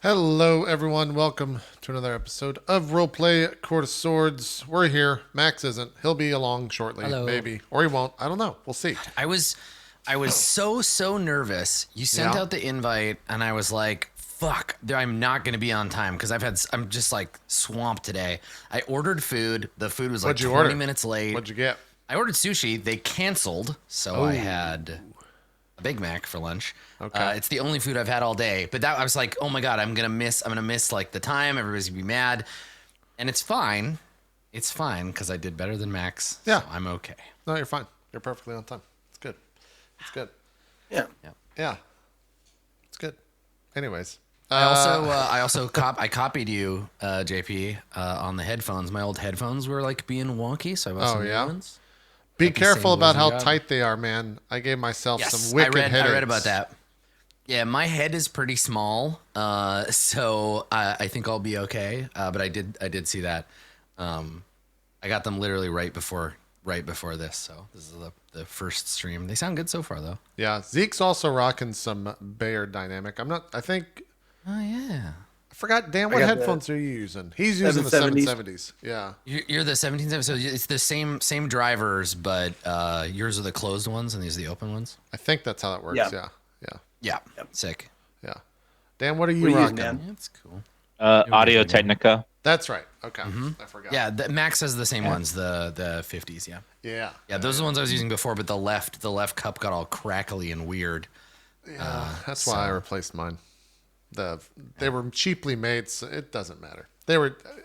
Hello, everyone. Welcome to another episode of Roleplay Court of Swords. We're here. Max isn't. He'll be along shortly, Hello. maybe, or he won't. I don't know. We'll see. I was so nervous. You sent out the invite, and I was like, "Fuck, I'm not gonna be on time," because I'm just like swamped today. I ordered food. The food was like 20 minutes late. What'd you get? I ordered sushi. They canceled, so I had a Big Mac for lunch. Okay. It's the only food I've had all day. But that I was like, oh my god, I'm gonna miss like the time. Everybody's gonna be mad, and it's fine. It's fine because I did better than Max. Yeah, so I'm okay. No, you're fine. You're perfectly on time. It's good. It's good. Yeah. Yeah. It's good. Anyways. I copied you, JP, on the headphones. My old headphones were like being wonky, so I bought some new ones. Be careful about how tight they are, man. I gave myself some wicked headaches. I read about that. Yeah, my head is pretty small, so I think I'll be okay. But I did see that. I got them literally right before this. So this is the first stream. They sound good so far, though. Yeah, Zeke's also rocking some Bayer Dynamic. I think. Oh yeah. I forgot, Dan, what headphones are you using? He's using the 770s. Yeah. You're the 1770s, so it's the same drivers, but yours are the closed ones and these are the open ones? I think that's how that works, yeah. Yeah. Sick. Yeah. Dan, what are you rocking? Yeah, that's cool. Audio Technica. That's right. Okay. I forgot. Yeah, Max has the same ones, the 50s, Yeah. Yeah, those are the ones I was using before, but the left cup got all crackly and weird. Yeah, that's why I replaced mine. They were cheaply made, so it doesn't matter.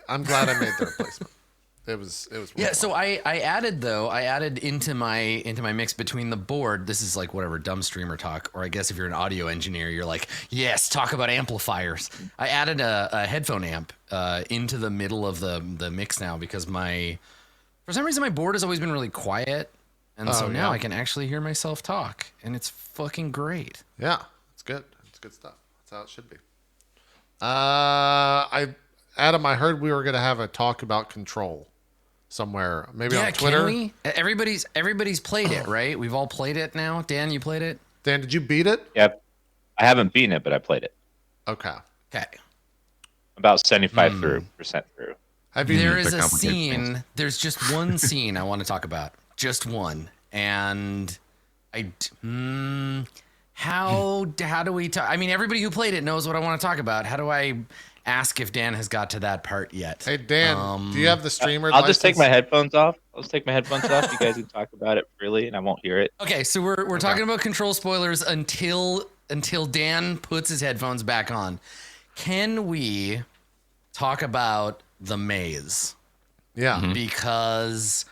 I'm glad I made the replacement. It was yeah. So I added into my mix between the board. This is like whatever dumb streamer talk, or I guess if you're an audio engineer, you're like, yes, talk about amplifiers. I added a headphone amp into the middle of the mix now because for some reason my board has always been really quiet, and so now I can actually hear myself talk, and it's fucking great. Yeah, it's good. It's good stuff. That's how it should be. Adam, I heard we were going to have a talk about Control somewhere, maybe on Twitter. Can we? Everybody's played it, right? We've all played it now. Dan, you played it? Dan, did you beat it? Yep. I haven't beaten it, but I played it. Okay. About 75% through. There is a scene. There's just one scene I want to talk about. Just one. And how do we talk? I mean, everybody who played it knows what I want to talk about. How do I ask if Dan has got to that part yet? Hey, Dan, do you have the streamer I'll just take my headphones off. You guys can talk about it freely, and I won't hear it. Okay, so we're talking about Control spoilers until Dan puts his headphones back on. Can we talk about the maze? Yeah. Because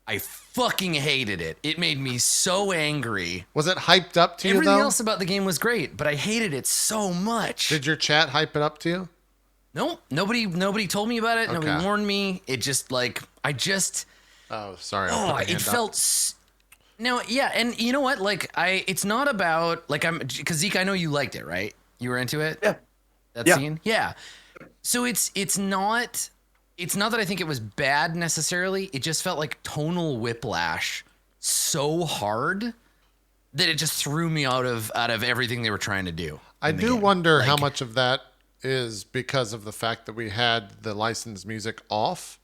I fucking hated it. It made me so angry. Was it hyped up to you, though? Everything else about the game was great, but I hated it so much. Did your chat hype it up to you? No, nobody told me about it. Okay. Nobody warned me. It just Oh, sorry. It felt. No, yeah, and you know what? Like, it's not about because Zeke, I know you liked it, right? You were into it. Yeah. That scene. Yeah. So it's not that I think it was bad necessarily. It just felt like tonal whiplash so hard that it just threw me out of everything they were trying to do. I do wonder how much of that is because of the fact that we had the licensed music off.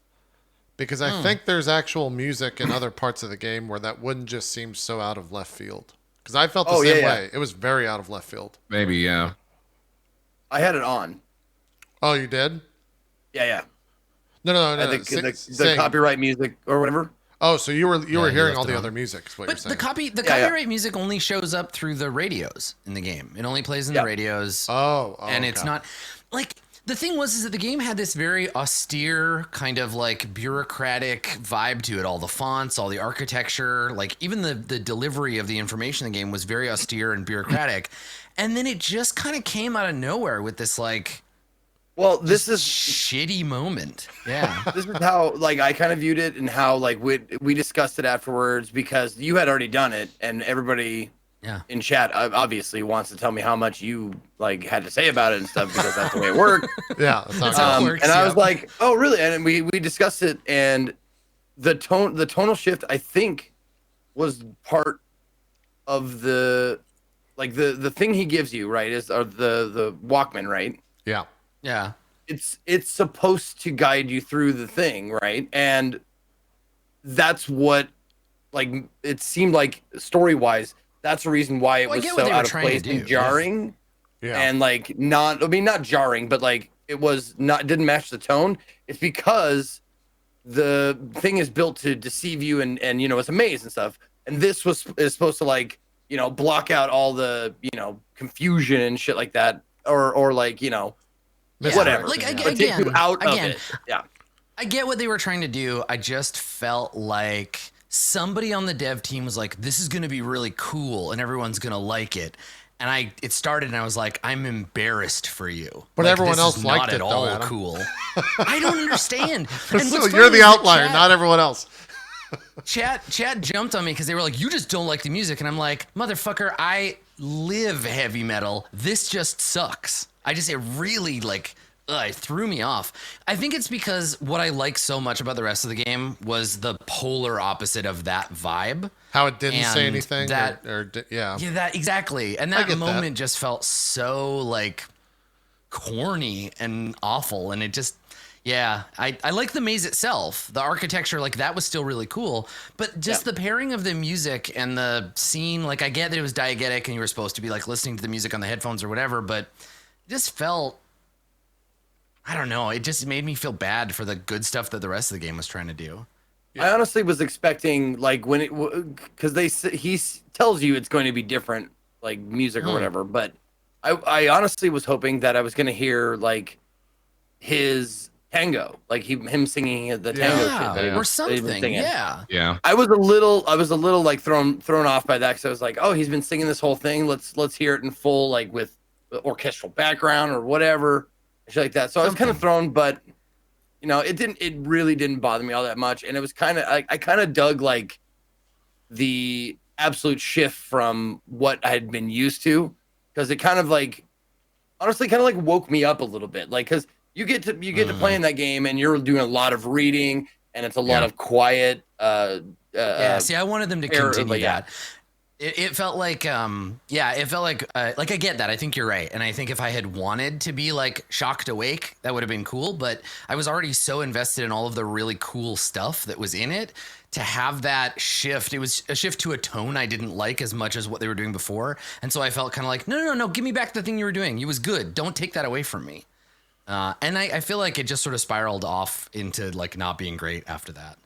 Because I think there's actual music in other parts of the game where that wouldn't just seem so out of left field. Because I felt the same way. It was very out of left field. Maybe, yeah. I had it on. Oh, you did? Yeah. No. The copyright music or whatever. Oh, so you were hearing all the other music, is what you're saying. The copyright music only shows up through the radios in the game. It only plays in the radios. And it's not like the thing was that the game had this very austere kind of like bureaucratic vibe to it. All the fonts, all the architecture, like even the delivery of the information in the game was very austere and bureaucratic. And then it just kind of came out of nowhere with this like. Well, this is shitty moment. Yeah. This is how I kind of viewed it and how we discussed it afterwards because you had already done it and everybody in chat obviously wants to tell me how much you had to say about it and stuff because that's the way it worked. Yeah, that's how it works. And I was like, oh really? And we discussed it and the tonal shift I think was part of the thing he gives you, right? Is the Walkman, right? Yeah. Yeah. It's supposed to guide you through the thing, right? And that's what, like, it seemed like story-wise, that's the reason why it Well, I was get so what they were out of trying to place do, and jarring. Yeah. And like not jarring, but like it was not, didn't match the tone. It's because the thing is built to deceive you and you know, it's a maze and stuff. And this is supposed to, like, you know, block out all the, you know, confusion and shit like that, or like, you know, whatever. Like but take you out of it. Yeah. I get what they were trying to do. I just felt like somebody on the dev team was like, this is going to be really cool and everyone's going to like it. And it started and I was like, I'm embarrassed for you. But like, everyone else liked not it, at though, all Adam. cool. I don't understand. So And what's you're funny the is that outlier, not everyone else. Chat jumped on me because they were like, you just don't like the music. And I'm like, motherfucker, I live heavy metal. This just sucks. It really like, it threw me off. I think it's because what I like so much about the rest of the game was the polar opposite of that vibe. How it didn't say And anything. that- Yeah. Yeah, that exactly. And I that get moment just felt so like corny and awful. And it just, yeah, I like the maze itself. The architecture, like that was still really cool. But just the pairing of the music and the scene, like I get that it was diegetic and you were supposed to be like listening to the music on the headphones or whatever, but it just felt, I don't know. It just made me feel bad for the good stuff that the rest of the game was trying to do. I honestly was expecting, like, when it, because he tells you it's going to be different, like music or whatever. But I honestly was hoping that I was going to hear like his tango, like him singing the tango shit that he or was something. singing. Yeah. I was a little like thrown off by that because I was like, oh, he's been singing this whole thing. Let's hear it in full, like with orchestral background or whatever, shit like that. So I was kind of thrown, but you know, it really didn't bother me all that much. And it was kind of, I kind of dug like the absolute shift from what I had been used to, because it kind of like, honestly, kind of like woke me up a little bit. Like, because you get to playing that game and you're doing a lot of reading and it's a lot of quiet. See, I wanted them to continue yeah. that. It felt like, it felt like I get that. I think you're right. And I think if I had wanted to be like shocked awake, that would have been cool. But I was already so invested in all of the really cool stuff that was in it. To have that shift, it was a shift to a tone I didn't like as much as what they were doing before. And so I felt kind of like, no, give me back the thing you were doing. It was good. Don't take that away from me. And I feel like it just sort of spiraled off into like not being great after that.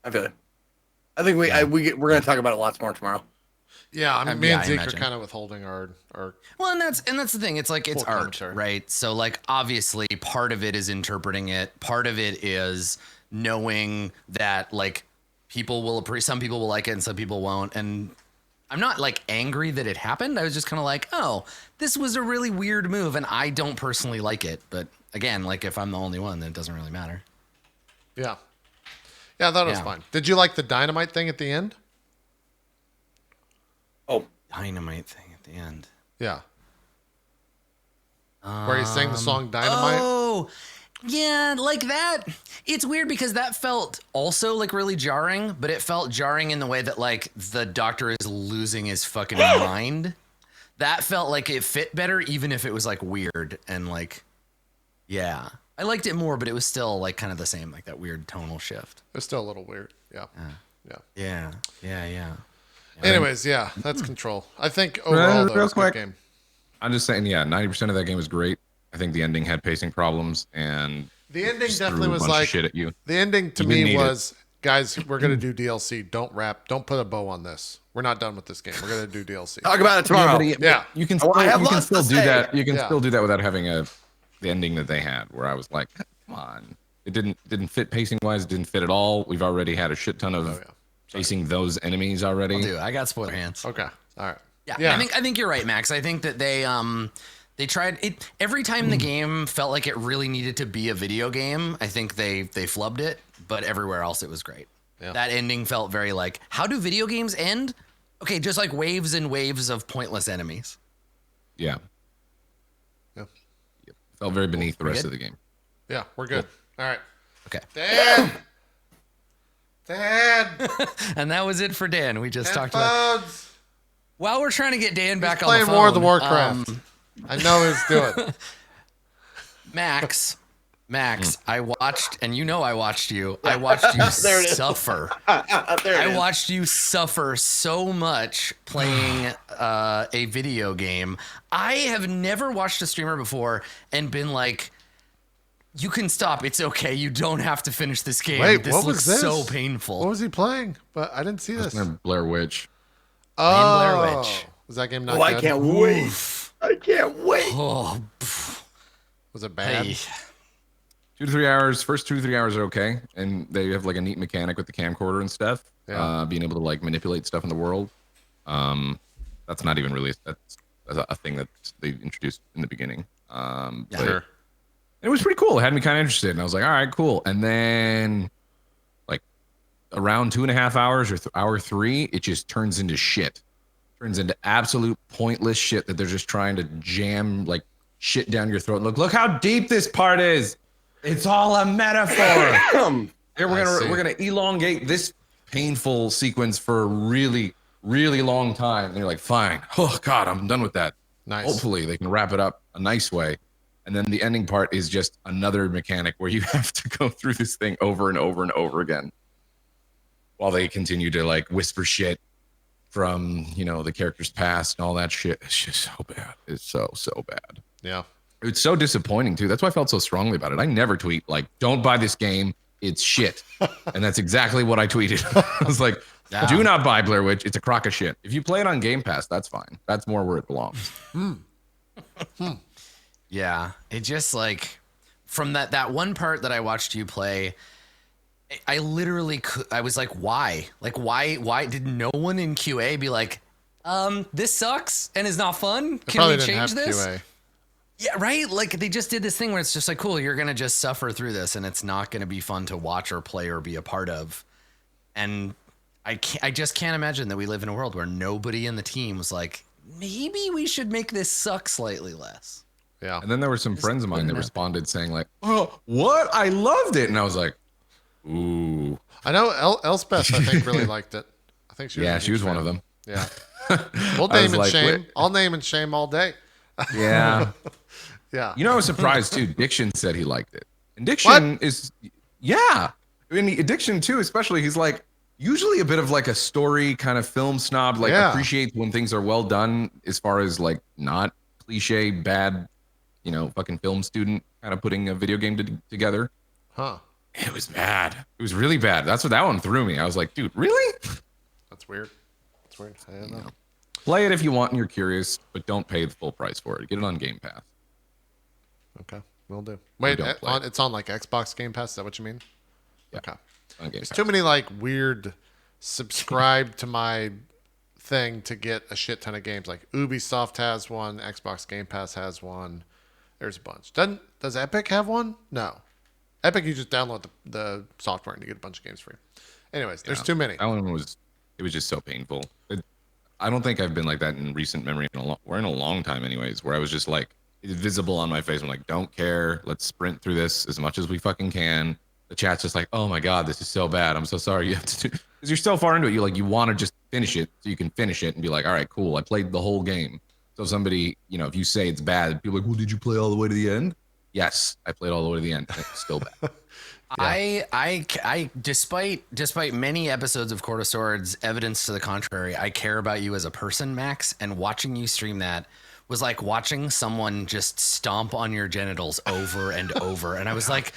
I feel it. I think we're going to talk about it lots more tomorrow. Yeah, I mean, me and Zeke imagine. are kind of withholding our. Well, and that's the thing. It's like it's art, commentary. right? So like obviously part of it is interpreting it. Part of it is knowing that like some people will like it and some people won't. And I'm not like angry that it happened. I was just kind of like, oh, this was a really weird move, and I don't personally like it. But again, like if I'm the only one, then it doesn't really matter. Yeah, I thought it was fine. Did you like the dynamite thing at the end? Oh, Dynamite thing at the end. Yeah. Where he sang the song Dynamite? Oh, yeah, like that. It's weird because that felt also like really jarring, but it felt jarring in the way that like the doctor is losing his fucking mind. That felt like it fit better, even if it was like weird and like, yeah. I liked it more, but it was still like kind of the same, like that weird tonal shift. It's still a little weird. Yeah. Anyways, that's Control. I think overall, though, it's a good game. I'm just saying, 90% of that game was great. I think the ending had pacing problems, and the ending just definitely threw a was bunch of like shit at you. The ending to You me didn't need was, guys, we're gonna do DLC. Don't put a bow on this. We're not done with this game. We're gonna do DLC. talk about it tomorrow. Yeah. You can I have still lots to do say. that. You can Yeah. still do that without having the ending that they had, where I was like, come on. It didn't fit pacing wise. It didn't fit at all. We've already had a shit ton of facing those enemies already. Dude, I got spoiler hands. Okay. All right. Yeah. I think you're right, Max. I think that they tried it every time the game felt like it really needed to be a video game. I think they flubbed it, but everywhere else it was great. Yeah. That ending felt very like, how do video games end? Okay, just like waves and waves of pointless enemies. Yeah. Yeah. Felt very beneath the rest good? of the game. Yeah, we're good. All right. Okay. Dan. And that was it for Dan. We just talked about. While we're trying to get Dan back on the playing phone, War of the Warcraft. I know he's doing. Max, I watched, and you know I watched you. I watched you suffer. I watched you suffer so much playing a video game. I have never watched a streamer before and been like, you can stop. It's okay. You don't have to finish this game. Wait, this what looks was this? so painful. What was he playing? But I didn't see this. Blair Witch. Oh, Blair Witch. Was that game not Oh, good? I can't wait. I can't wait. Oh, Was it bad? hey. 2 to 3 hours. First 2 to 3 hours are okay, and they have like a neat mechanic with the camcorder and stuff. Yeah. Being able to like manipulate stuff in the world. That's not even really that's a thing that they introduced in the beginning. But Sure. it was pretty cool. It had me kind of interested, and I was like, all right, cool. And then, like, around 2.5 hours or hour 3, it just turns into shit. Turns into absolute pointless shit that they're just trying to jam like shit down your throat. Look how deep this part is. It's all a metaphor. Here we're gonna elongate this painful sequence for a really, really long time. And you're like, fine. Oh God, I'm done with that. Nice. Hopefully they can wrap it up a nice way. And then the ending part is just another mechanic where you have to go through this thing over and over and over again while they continue to like whisper shit from, you know, the character's past and all that shit. It's just so bad. It's so bad. Yeah. It's so disappointing too. That's why I felt so strongly about it. I never tweet like, don't buy this game. It's shit. And that's exactly what I tweeted. I was like, do not buy Blair Witch. It's a crock of shit. If you play it on Game Pass, that's fine. That's more where it belongs. Yeah, it just like from that one part that I watched you play, I literally I was like, why? Like, why did no one in QA be like, this sucks and is not fun? Can we change this? QA. Yeah, right. Like they just did this thing where it's just like, cool, you're gonna just suffer through this, and it's not gonna be fun to watch or play or be a part of. And I just can't imagine that we live in a world where nobody in the team was like, maybe we should make this suck slightly less. Yeah. And then there were some friends of mine that responded saying like, oh, what? I loved it. And I was like, ooh. I know Elspeth, I think, really liked it. I think she was she was one of them. Yeah. We'll I name was and like, shame. wait. I'll name and shame all day. Yeah. Yeah. You know, I was surprised too. Diction said he liked it. And Diction is, yeah. I mean, Addiction too, especially, he's like usually a bit of like a story kind of film snob, like appreciates when things are well done as far as like not cliche, bad, you know, fucking film student kind of putting a video game together. Huh. It was bad. It was really bad. That's what that one threw me. I was like, dude, really? That's weird. That's weird. I don't know. Play it if you want and you're curious, but don't pay the full price for it. Get it on Game Pass. Okay. Will do. Wait, don't play it's on like Xbox Game Pass? Is that what you mean? Yeah. Okay. On Game There's Pass. too many like weird subscribe to my thing to get a shit ton of games. Like Ubisoft has one, Xbox Game Pass has one. There's a bunch. Does Epic have one? No. Epic, you just download the software and you get a bunch of games free. Anyways, there's too many. That one was just so painful. I don't think I've been like that in recent memory in a long time anyways, where I was just like, it's visible on my face. I'm like, don't care. Let's sprint through this as much as we fucking can. The chat's just like, oh my God, this is so bad. I'm so sorry. You have to do, because you're so far into it. You want to just finish it so you can finish it and be like, all right, cool. I played the whole game. So somebody, you know, if you say it's bad, people are like, well, did you play all the way to the end? Yes, I played all the way to the end. It's still bad. I despite many episodes of Court of Swords, evidence to the contrary, I care about you as a person, Max, and watching you stream that was like watching someone just stomp on your genitals over and over. And I was like,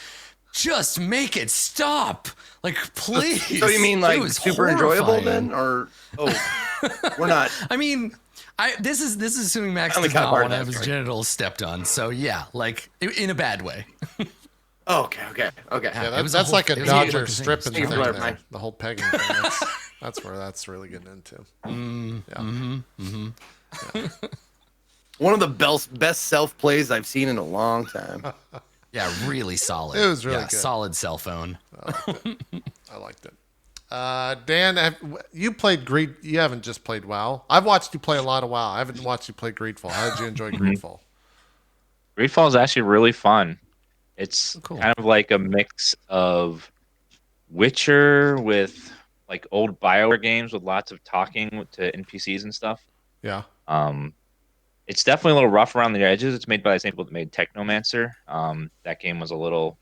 just make it stop. Like, please. So you mean like super enjoyable horrifying. then? Or, we're not. I mean, this is assuming Max Only does got not part want to of have that his story. genitals stepped on. So yeah, like in a bad way. Okay. Yeah, It was a that's whole- like a it was a whole Dodger fucking stripping thing. thing Steve Blair, there. Mike. The whole pegging thing. That's where that's really getting into. One of the best self plays I've seen in a long time. Yeah, really solid. It was really good. Solid cell phone. I liked it. Dan, you played Greed? You haven't just played WoW. I've watched you play a lot of WoW. I haven't watched you play Greedfall. How did you enjoy Greedfall? Greedfall is actually really fun. It's Cool. kind of like a mix of Witcher with like old BioWare games with lots of talking to NPCs and stuff. Yeah. It's definitely a little rough around the edges. It's made by the same people that made Technomancer. That game was a little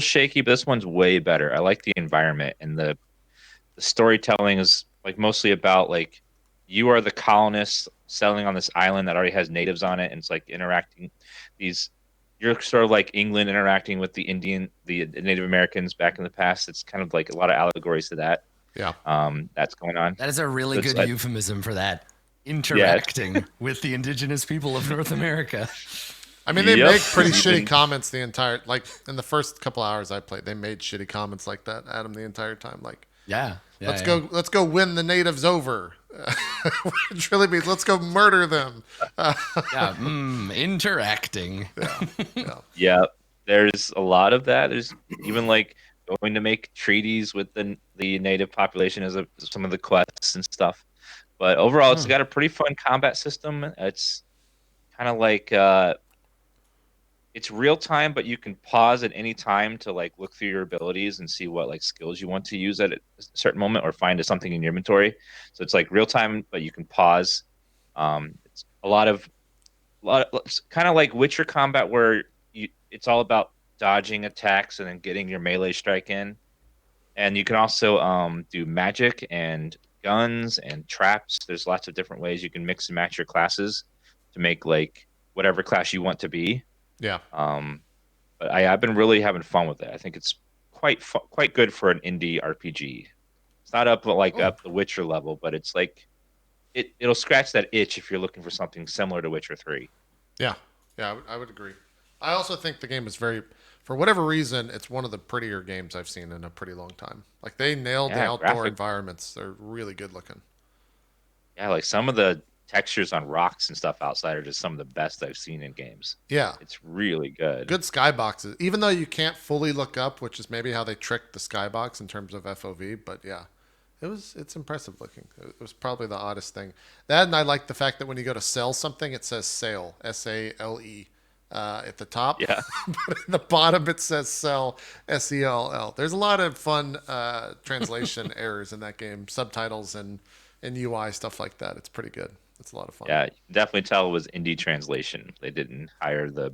shaky, but this one's way better. I like the environment, and the storytelling is like mostly about like you are the colonists settling on this island that already has natives on it, and it's like interacting these. You're sort of like England interacting with the Native Americans back in the past. It's kind of like a lot of allegories to that. Yeah. That's going on. That is a really So it's good like, euphemism for that. yeah, Interacting with the indigenous people of North America. I mean, they Yep. make pretty shitty Even- comments the entire, like in the first couple hours I played, they made shitty comments like that at him the entire time. Like, Yeah. let's go win the natives over. Which really means let's go murder them. Yeah. Interacting. Yeah. Yeah, there's a lot of that. There's even like going to make treaties with the native population as some of the quests and stuff. But overall, it's got a pretty fun combat system. It's kind of like it's real time, but you can pause at any time to like look through your abilities and see what like skills you want to use at a certain moment, or find something in your inventory. So it's like real time, but you can pause. It's it's kind of like Witcher combat, where it's all about dodging attacks and then getting your melee strike in. And you can also do magic and guns and traps. There's lots of different ways you can mix and match your classes to make like whatever class you want to be. Yeah. But I've been really having fun with it. I think it's quite good for an indie RPG. It's not up up the Witcher level, but it's like it'll scratch that itch if you're looking for something similar to Witcher 3. Yeah. Yeah, I would agree. I also think the game is very, for whatever reason, it's one of the prettier games I've seen in a pretty long time. Like, they nailed the Yeah, outdoor graphic. environments. They're really good looking. Yeah, like some of the textures on rocks and stuff outside are just some of the best I've seen in games. Yeah. It's really good. Good skyboxes. Even though you can't fully look up, which is maybe how they tricked the skybox in terms of FOV, but yeah. It's impressive looking. It was probably the oddest thing. That, and I like the fact that when you go to sell something, it says sale, SALE, at the top. Yeah. But at the bottom, it says sell, SELL. There's a lot of fun translation errors in that game, subtitles and UI, stuff like that. It's pretty good. It's a lot of fun. Yeah, you can definitely tell it was indie translation. They didn't hire the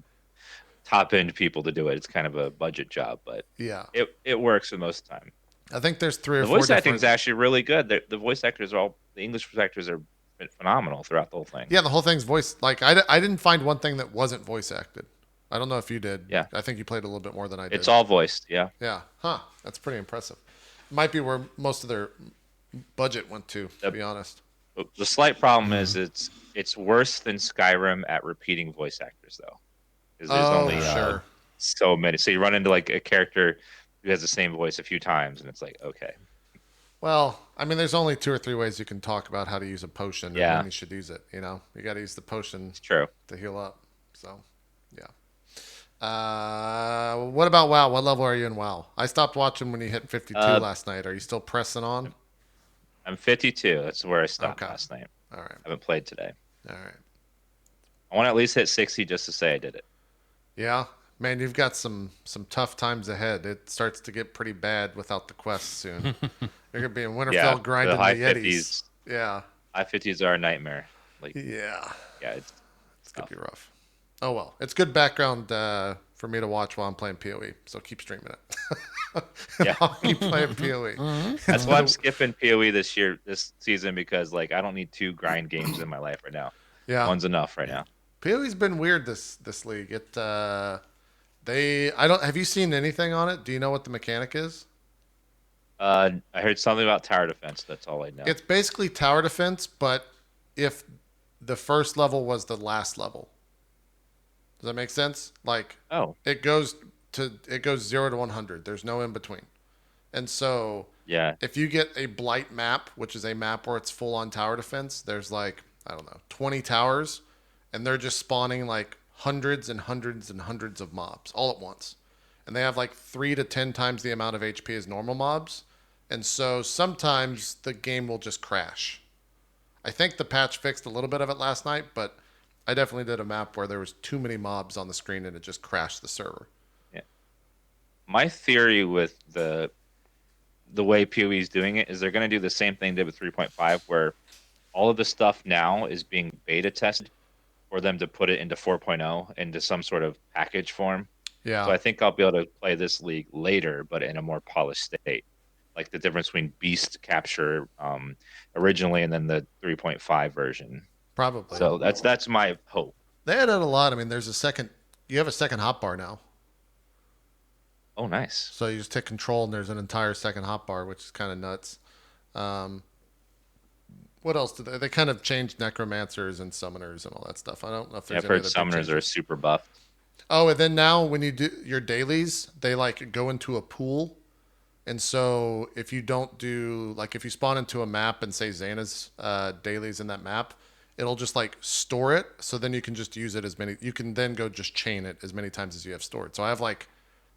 top end people to do it. It's kind of a budget job, but Yeah. it works for most of the time. I think there's 3 or The 4 voice acting different... is actually really good. The voice actors are the English voice actors are phenomenal throughout the whole thing. Yeah, the whole thing's voice. Like, I didn't find one thing that wasn't voice acted. I don't know if you did. Yeah. I think you played a little bit more than I did. It's all voiced. Yeah. Yeah. Huh. That's pretty impressive. Might be where most of their budget went to be honest. The slight problem is it's worse than Skyrim at repeating voice actors though. 'Cause there's only sure. so many. So you run into like a character who has the same voice a few times, and it's like, okay. Well, I mean, there's only 2 or 3 ways you can talk about how to use a potion and Yeah. when you should use it. You know, you got to use the potion It's true. to heal up. So, yeah. What about WoW? What level are you in WoW? I stopped watching when you hit 52 last night. Are you still pressing on? I'm 52. That's where I stopped Okay. last night. All right. I haven't played today. All right. I want to at least hit 60 just to say I did it. Yeah. Man, you've got some tough times ahead. It starts to get pretty bad without the quests soon. You're gonna be in Winterfell Yeah, grinding the high the Yetis. 50s. Yeah. High 50s are a nightmare. Like, Yeah. yeah, it's It's gonna be rough. Oh well, it's good background for me to watch while I'm playing PoE. So keep streaming it. Yeah. I'll keep playing PoE. That's why I'm skipping PoE this season, because like I don't need 2 grind games in my life right now. Yeah, One's enough right now. PoE's been weird this league. I don't. Have you seen anything on it? Do you know what the mechanic is? I heard something about tower defense. That's all I know. It's basically tower defense, but if the first level was the last level. Does that make sense? Like, Oh, it goes 0 to 100. There's no in between. And so yeah. if you get a blight map, which is a map where it's full on tower defense, there's like, I don't know, 20 towers, and they're just spawning like hundreds and hundreds and hundreds of mobs all at once. And they have like 3 to 10 times the amount of HP as normal mobs. And so sometimes the game will just crash. I think the patch fixed a little bit of it last night, but I definitely did a map where there was too many mobs on the screen and it just crashed the server. Yeah. My theory with the way PoE is doing it is they're going to do the same thing they did with 3.5, where all of the stuff now is being beta tested for them to put it into 4.0 into some sort of package form. Yeah. So I think I'll be able to play this league later, but in a more polished state. Like the difference between Beast Capture originally and then the 3.5 version. Probably. So that's my hope. They added a lot. I mean, you have a second hotbar now. Oh, nice. So you just take control and there's an entire second hotbar, which is kind of nuts. What else did they kind of changed necromancers and summoners and all that stuff? I don't know if there's I've heard summoners are super buffed. Oh, and then now when you do your dailies, they like go into a pool. And so if you don't do, like if you spawn into a map and say Xana's dailies in that map, it'll just like store it. So then you can just use it you can then go just chain it as many times as you have stored. So I have like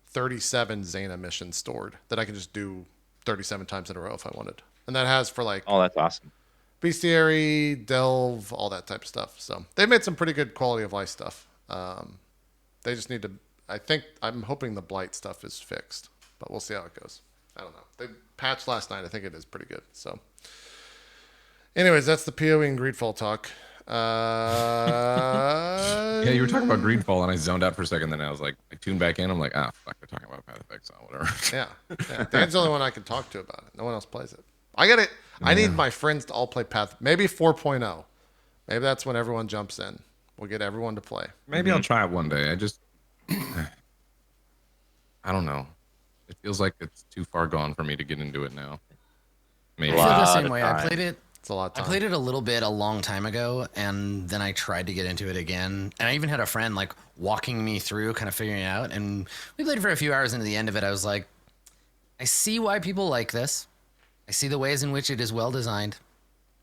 37 Xana missions stored that I can just do 37 times in a row if I wanted. And that has for like... Oh, that's awesome. Bestiary, Delve, all that type of stuff. So they've made some pretty good quality of life stuff. They just need to... I'm hoping the Blight stuff is fixed. But we'll see how it goes. I don't know. They patched last night. I think it is pretty good. So, anyways, that's the PoE and Greedfall talk. Yeah, you were talking about Greedfall, and I zoned out for a second. Then I was like, I tuned back in. I'm like, fuck, they're talking about Path of Exile, whatever. Yeah. Dan's the only one I can talk to about it. No one else plays it. I get it. I need my friends to all play Path. Maybe 4.0. Maybe that's when everyone jumps in. We'll get everyone to play. Maybe I'll try it one day. I don't know. It feels like it's too far gone for me to get into it now. Maybe. I feel the same way. I played it. It's a lot of time. I played it a little bit a long time ago, and then I tried to get into it again. And I even had a friend like walking me through, kind of figuring it out. And we played for a few hours. Into the end of it, I was like, I see why people like this. I see the ways in which it is well designed,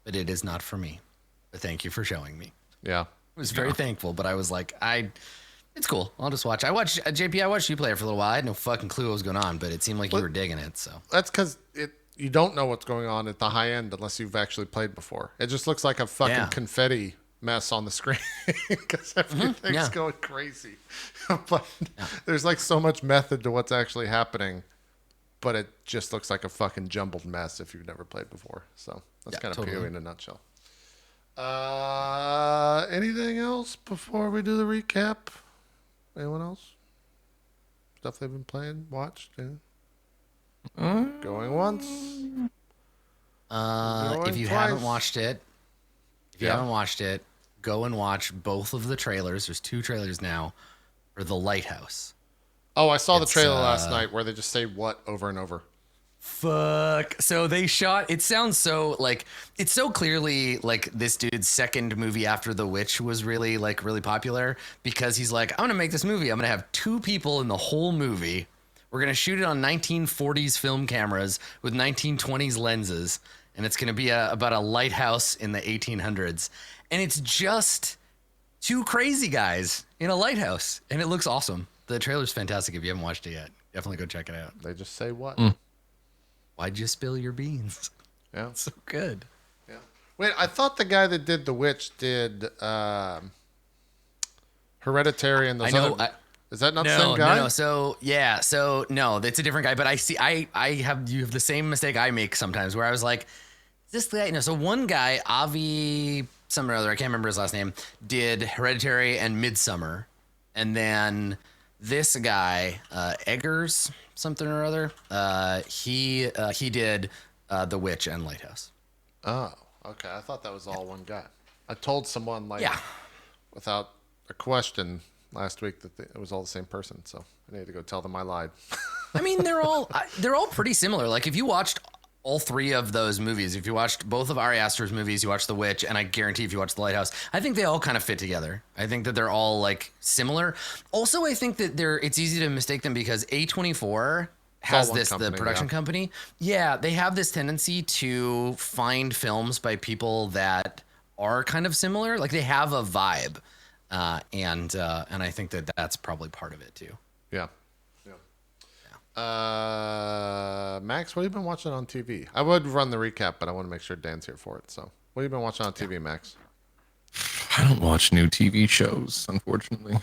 but it is not for me. But thank you for showing me. Yeah. I was very thankful, but I was like, it's cool. I'll just watch. I watched JP. I watched you play it for a little while. I had no fucking clue what was going on, but it seemed like you were digging it. So that's because you don't know what's going on at the high end unless you've actually played before. It just looks like a fucking confetti mess on the screen because everything's going crazy. But there's like so much method to what's actually happening, but it just looks like a fucking jumbled mess if you've never played before. So that's kind of PoE in a nutshell. Anything else before we do the recap? Anyone else? Stuff they've been playing, watched? Going once. If you haven't watched it, go and watch both of the trailers. There's 2 trailers now for The Lighthouse. Oh, I saw the trailer last night where they just say what over and over. Fuck. So they shot, it sounds so like, it's so clearly like this dude's second movie after The Witch was really popular because he's like, I'm going to make this movie. I'm going to have 2 people in the whole movie. We're going to shoot it on 1940s film cameras with 1920s lenses. And it's going to be about a lighthouse in the 1800s. And it's just 2 crazy guys in a lighthouse. And it looks awesome. The trailer's fantastic. If you haven't watched it yet, definitely go check it out. They just say what? Why'd you spill your beans? Yeah. So good. Yeah. Wait, I thought the guy that did The Witch did Hereditary and those other... Is that not the same guy? No. So no, that's a different guy. But you have the same mistake I make sometimes where I was like, is this the guy? So one guy, Avi, some or other, I can't remember his last name, did Hereditary and Midsummer. And then this guy, Eggers, something or other, he did The Witch and Lighthouse. Oh, okay. I thought that was all one guy. I told someone without a question last week that it was all the same person, so I need to go tell them I lied. I mean, they're all pretty similar. Like if you watched all 3 of those movies, if you watched both of Ari Aster's movies, you watched The Witch, and I guarantee if you watched The Lighthouse, I think they all kind of fit together. I think that they're all like similar. Also, I think that it's easy to mistake them because A24 has the production company. Yeah, they have this tendency to find films by people that are kind of similar. Like they have a vibe. And I think that that's probably part of it too. Yeah. Max, what have you been watching on TV? I would run the recap, but I want to make sure Dan's here for it. So, what have you been watching on TV, Max? I don't watch new TV shows, unfortunately.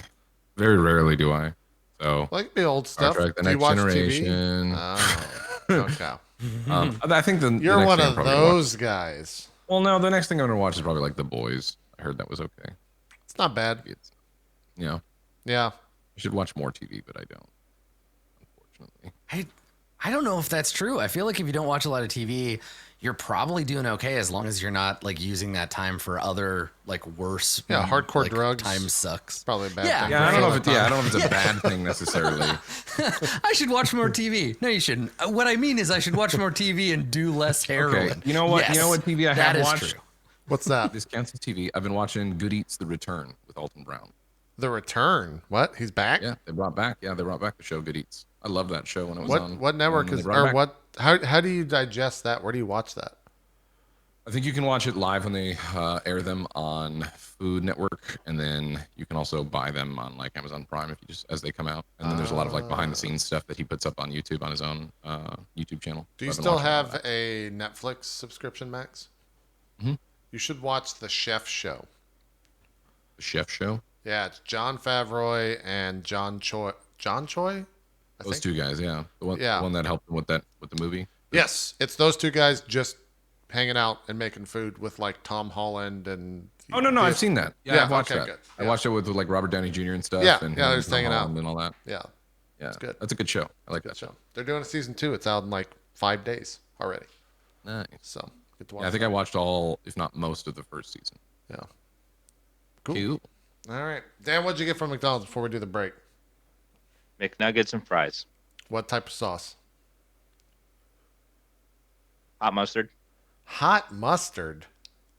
Very rarely do I. So, like the old stuff. Star Trek, The Next Generation. Okay. I think you're one of those guys. Well, no, the next thing I'm gonna watch is probably like The Boys. I heard that was okay. It's not bad. It's, you know, Yeah. I should watch more TV, but I don't, unfortunately. I don't know if that's true. I feel like if you don't watch a lot of TV, you're probably doing okay as long as you're not like using that time for other like worse. Hardcore like, drugs. Time sucks. Probably a bad thing. Yeah, I don't know if it's a bad thing necessarily. I should watch more TV. No, you shouldn't. What I mean is I should watch more TV and do less heroin. Okay. You know what? Yes, You know what TV I have watched? True. What's that? This cancels TV. I've been watching Good Eats: The Return with Alton Brown. The Return. What? He's back? Yeah, they brought back the show Good Eats. I love that show when it was on. What network is or what? How do you digest that? Where do you watch that? I think you can watch it live when they air them on Food Network, and then you can also buy them on like Amazon Prime if you just as they come out. And then there's a lot of like behind the scenes stuff that he puts up on YouTube on his own YouTube channel. Do you still have a Netflix subscription, Max? Mm-hmm. You should watch The Chef Show. The Chef Show? Yeah, it's John Favreau and John Choi. John Choi? Those two guys, yeah. The one that helped him with the movie. Yes, it's those two guys just hanging out and making food with like Tom Holland and. Oh no, I've seen that. Yeah, I've watched that. Good. I watched it with like Robert Downey Jr. and stuff. Yeah, and they're just hanging out and all that. Yeah, it's good. That's a good show. I like Good that show. They're doing a season 2. It's out in like 5 days already. Nice. So get to watch. Yeah, I think I watched all, if not most, of the first season. Yeah. Cool. Cool. All right, Dan, what'd you get from McDonald's before we do the break? McNuggets and fries. What type of sauce? Hot mustard. Hot mustard.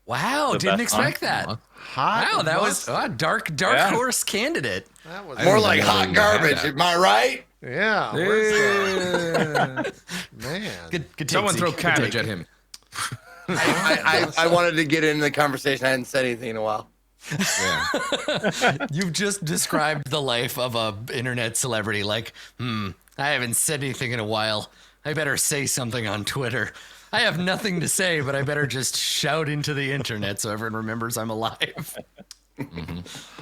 Wow, The didn't best expect one. that. Hot. Wow, that was mustard. a dark Yeah. horse candidate. That was More didn't like even know hot you had garbage. that. Am I right? yeah. Where's that? Man. Good take, Someone Zeke. throw Good cabbage take. at him. I wanted to get into the conversation. I hadn't said anything in a while. Yeah. You've just described the life of a internet celebrity. Like, I haven't said anything in a while. I better say something on Twitter. I have nothing to say, but I better just shout into the internet so everyone remembers I'm alive.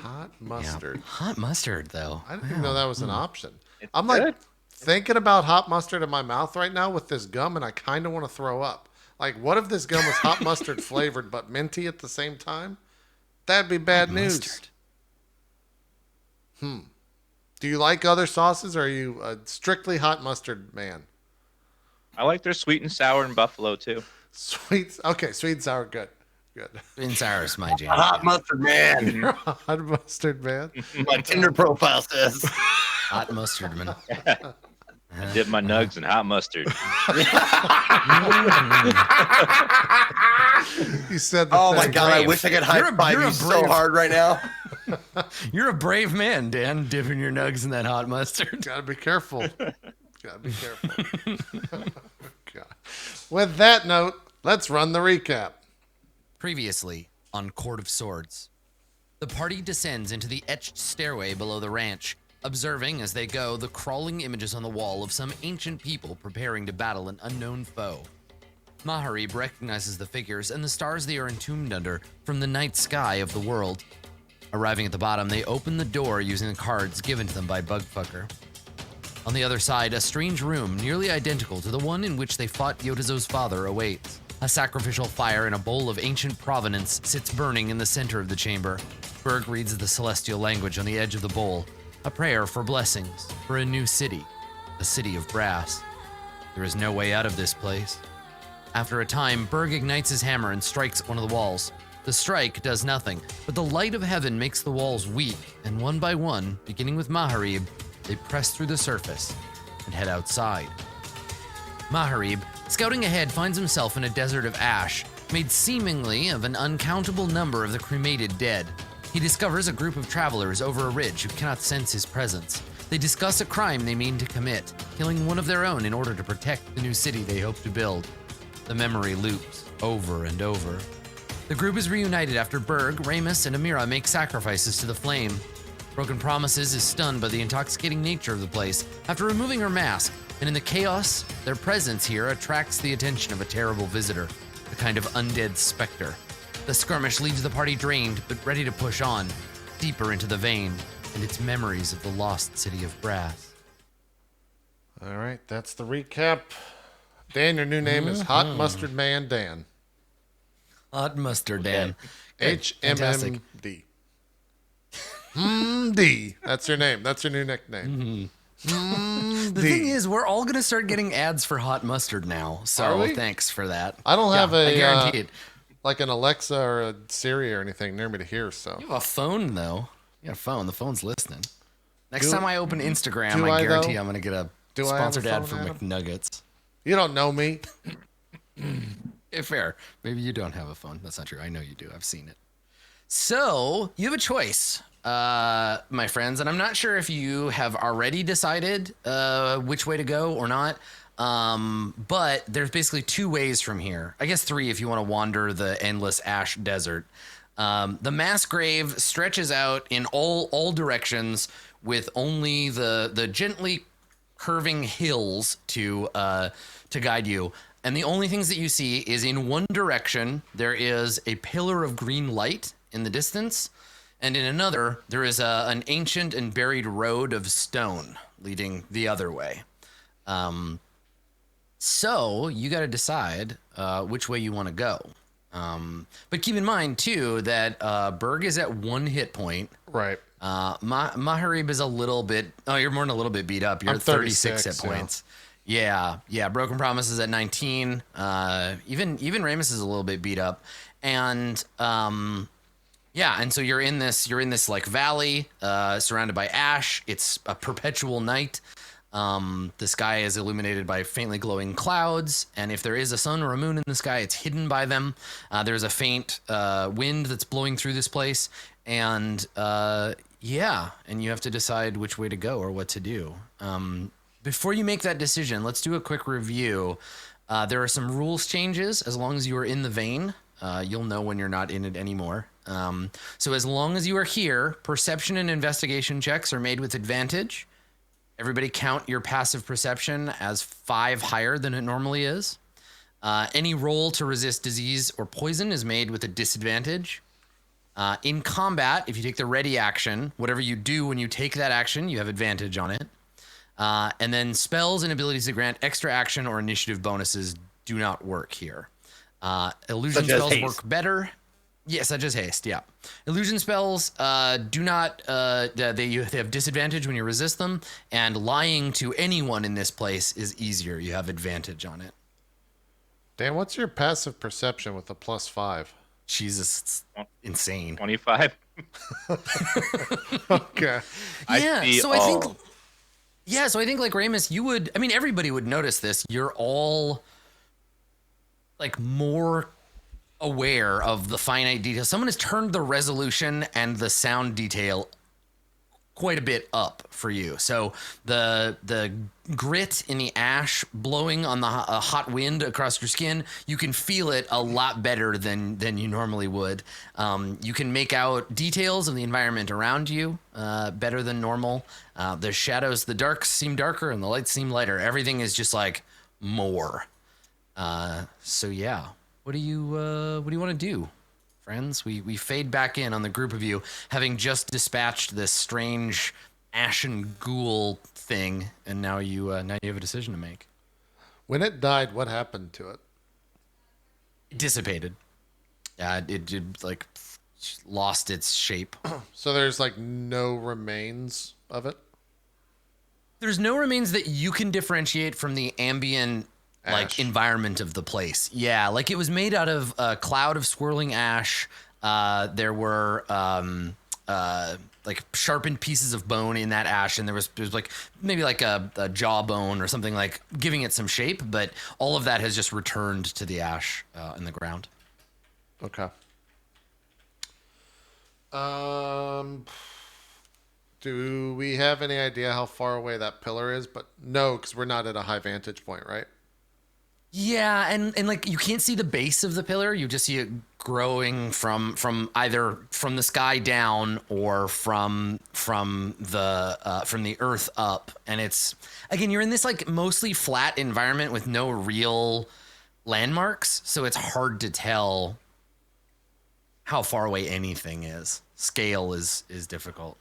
Hot mustard. Hot mustard, though. I didn't even know that was an option. It's I'm like good. thinking about hot mustard in my mouth right now with this gum, and I kind of want to throw up. Like, what if this gum was hot mustard flavored but minty at the same time? That'd be bad news. Mustard. Do you like other sauces, or are you a strictly hot mustard man? I like their sweet and sour and buffalo too. Sweet. Okay, sweet and sour. Good. Sweet and sour is my jam. Hot mustard man. You're a hot mustard man. My Tinder profile says. Hot mustard, man. I dip my nugs in hot mustard. You said the Oh my thing. god! I brave. wish I could high five you're you a so brave- hard right now. You're a brave man, Dan, dipping your nugs in that hot mustard. Gotta be careful. Gotta be careful. God. With that note, let's run the recap. Previously on Court of Swords, the party descends into the etched stairway below the ranch, observing as they go the crawling images on the wall of some ancient people preparing to battle an unknown foe. Maharib recognizes the figures and the stars they are entombed under from the night sky of the world. Arriving at the bottom, they open the door using the cards given to them by Bugfucker. On the other side, a strange room nearly identical to the one in which they fought Yodazo's father awaits. A sacrificial fire in a bowl of ancient provenance sits burning in the center of the chamber. Berg reads the celestial language on the edge of the bowl, a prayer for blessings for a new city, a city of brass. There is no way out of this place. After a time, Berg ignites his hammer and strikes one of the walls. The strike does nothing, but the light of heaven makes the walls weak, and one by one, beginning with Maharib, they press through the surface and head outside. Maharib, scouting ahead, finds himself in a desert of ash, made seemingly of an uncountable number of the cremated dead. He discovers a group of travelers over a ridge who cannot sense his presence. They discuss a crime they mean to commit, killing one of their own in order to protect the new city they hope to build. The memory loops over and over. The group is reunited after Berg, Ramus, and Amira make sacrifices to the flame. Broken Promises is stunned by the intoxicating nature of the place after removing her mask, and in the chaos, their presence here attracts the attention of a terrible visitor, a kind of undead specter. The skirmish leaves the party drained, but ready to push on, deeper into the vein, and its memories of the lost city of brass. All right, that's the recap. Dan, your new name is Hot Mustard Man Dan. Hot mustard, Dan. HMMD. D. That's your name. That's your new nickname. The thing is, we're all gonna start getting ads for hot mustard now. Are So we? thanks for that. I don't have I guarantee it. like an Alexa or a Siri or anything near me to hear. So You have a phone though. You got a phone. The phone's listening. Next Do- time I open Instagram, do I I, guarantee though? I'm gonna get a Do I have a sponsored ad phone, for Adam? McNuggets. you don't know me. Fair. Maybe you don't have a phone. That's not true. I know you do. I've seen it. So you have a choice, my friends, and I'm not sure if you have already decided which way to go or not. But there's basically two ways from here. I guess three if you want to wander the endless ash desert. The mass grave stretches out in all directions with only the gently curving hills to guide you. And the only things that you see is in one direction, there is a pillar of green light in the distance. And in another, there is an ancient and buried road of stone leading the other way. So you got to decide which way you want to go. But keep in mind, too, that Berg is at 1 hit point. Right. Maharib is a little bit... Oh, you're more than a little bit beat up. You're I'm at 36 hit 36, points. Yeah. Broken Promise is at 19. Even Ramus is a little bit beat up. And... and so you're in this like valley, surrounded by ash. It's a perpetual night. The sky is illuminated by faintly glowing clouds, and if there is a sun or a moon in the sky, it's hidden by them. There's a faint wind that's blowing through this place, and and you have to decide which way to go or what to do. Before you make that decision, let's do a quick review. There are some rules changes. As long as you are in the vein, you'll know when you're not in it anymore. So as long as you are here, perception and investigation checks are made with advantage. Everybody count your passive perception as 5 higher than it normally is. Any roll to resist disease or poison is made with a disadvantage. In combat, if you take the ready action, whatever you do when you take that action, you have advantage on it. And then spells and abilities that grant extra action or initiative bonuses do not work here. Illusion spells work better. Yeah, such as haste, yeah. Illusion spells do not, they have disadvantage when you resist them, and lying to anyone in this place is easier. You have advantage on it. Dan, what's your passive perception with a +5? Jesus, it's insane. 25. Okay. So I think like Ramus, everybody would notice this. You're all like more aware of the finite details. Someone has turned the resolution and the sound detail quite a bit up for you. So the grit in the ash blowing on the hot wind across your skin, you can feel it a lot better than you normally would. You can make out details of the environment around you better than normal. The shadows, the darks seem darker and the lights seem lighter. Everything is just like more. So yeah. What do you want to do, friends? We fade back in on the group of you, having just dispatched this strange ashen ghoul thing, and now you have a decision to make. When it died, what happened to it? It dissipated. It like lost its shape. So there's like no remains of it? There's no remains that you can differentiate from the ambient like environment of the place. Yeah, like it was made out of a cloud of swirling ash. There were like sharpened pieces of bone in that ash, and there was like maybe like a jawbone or something, like giving it some shape, but all of that has just returned to the ash in the ground. Okay. Do we have any idea how far away that pillar is? But no, because we're not at a high vantage point, right? Yeah, and like you can't see the base of the pillar. You just see it growing from either from the sky down or from the earth up. And it's, again, you're in this like mostly flat environment with no real landmarks, so it's hard to tell how far away anything is. Scale is difficult.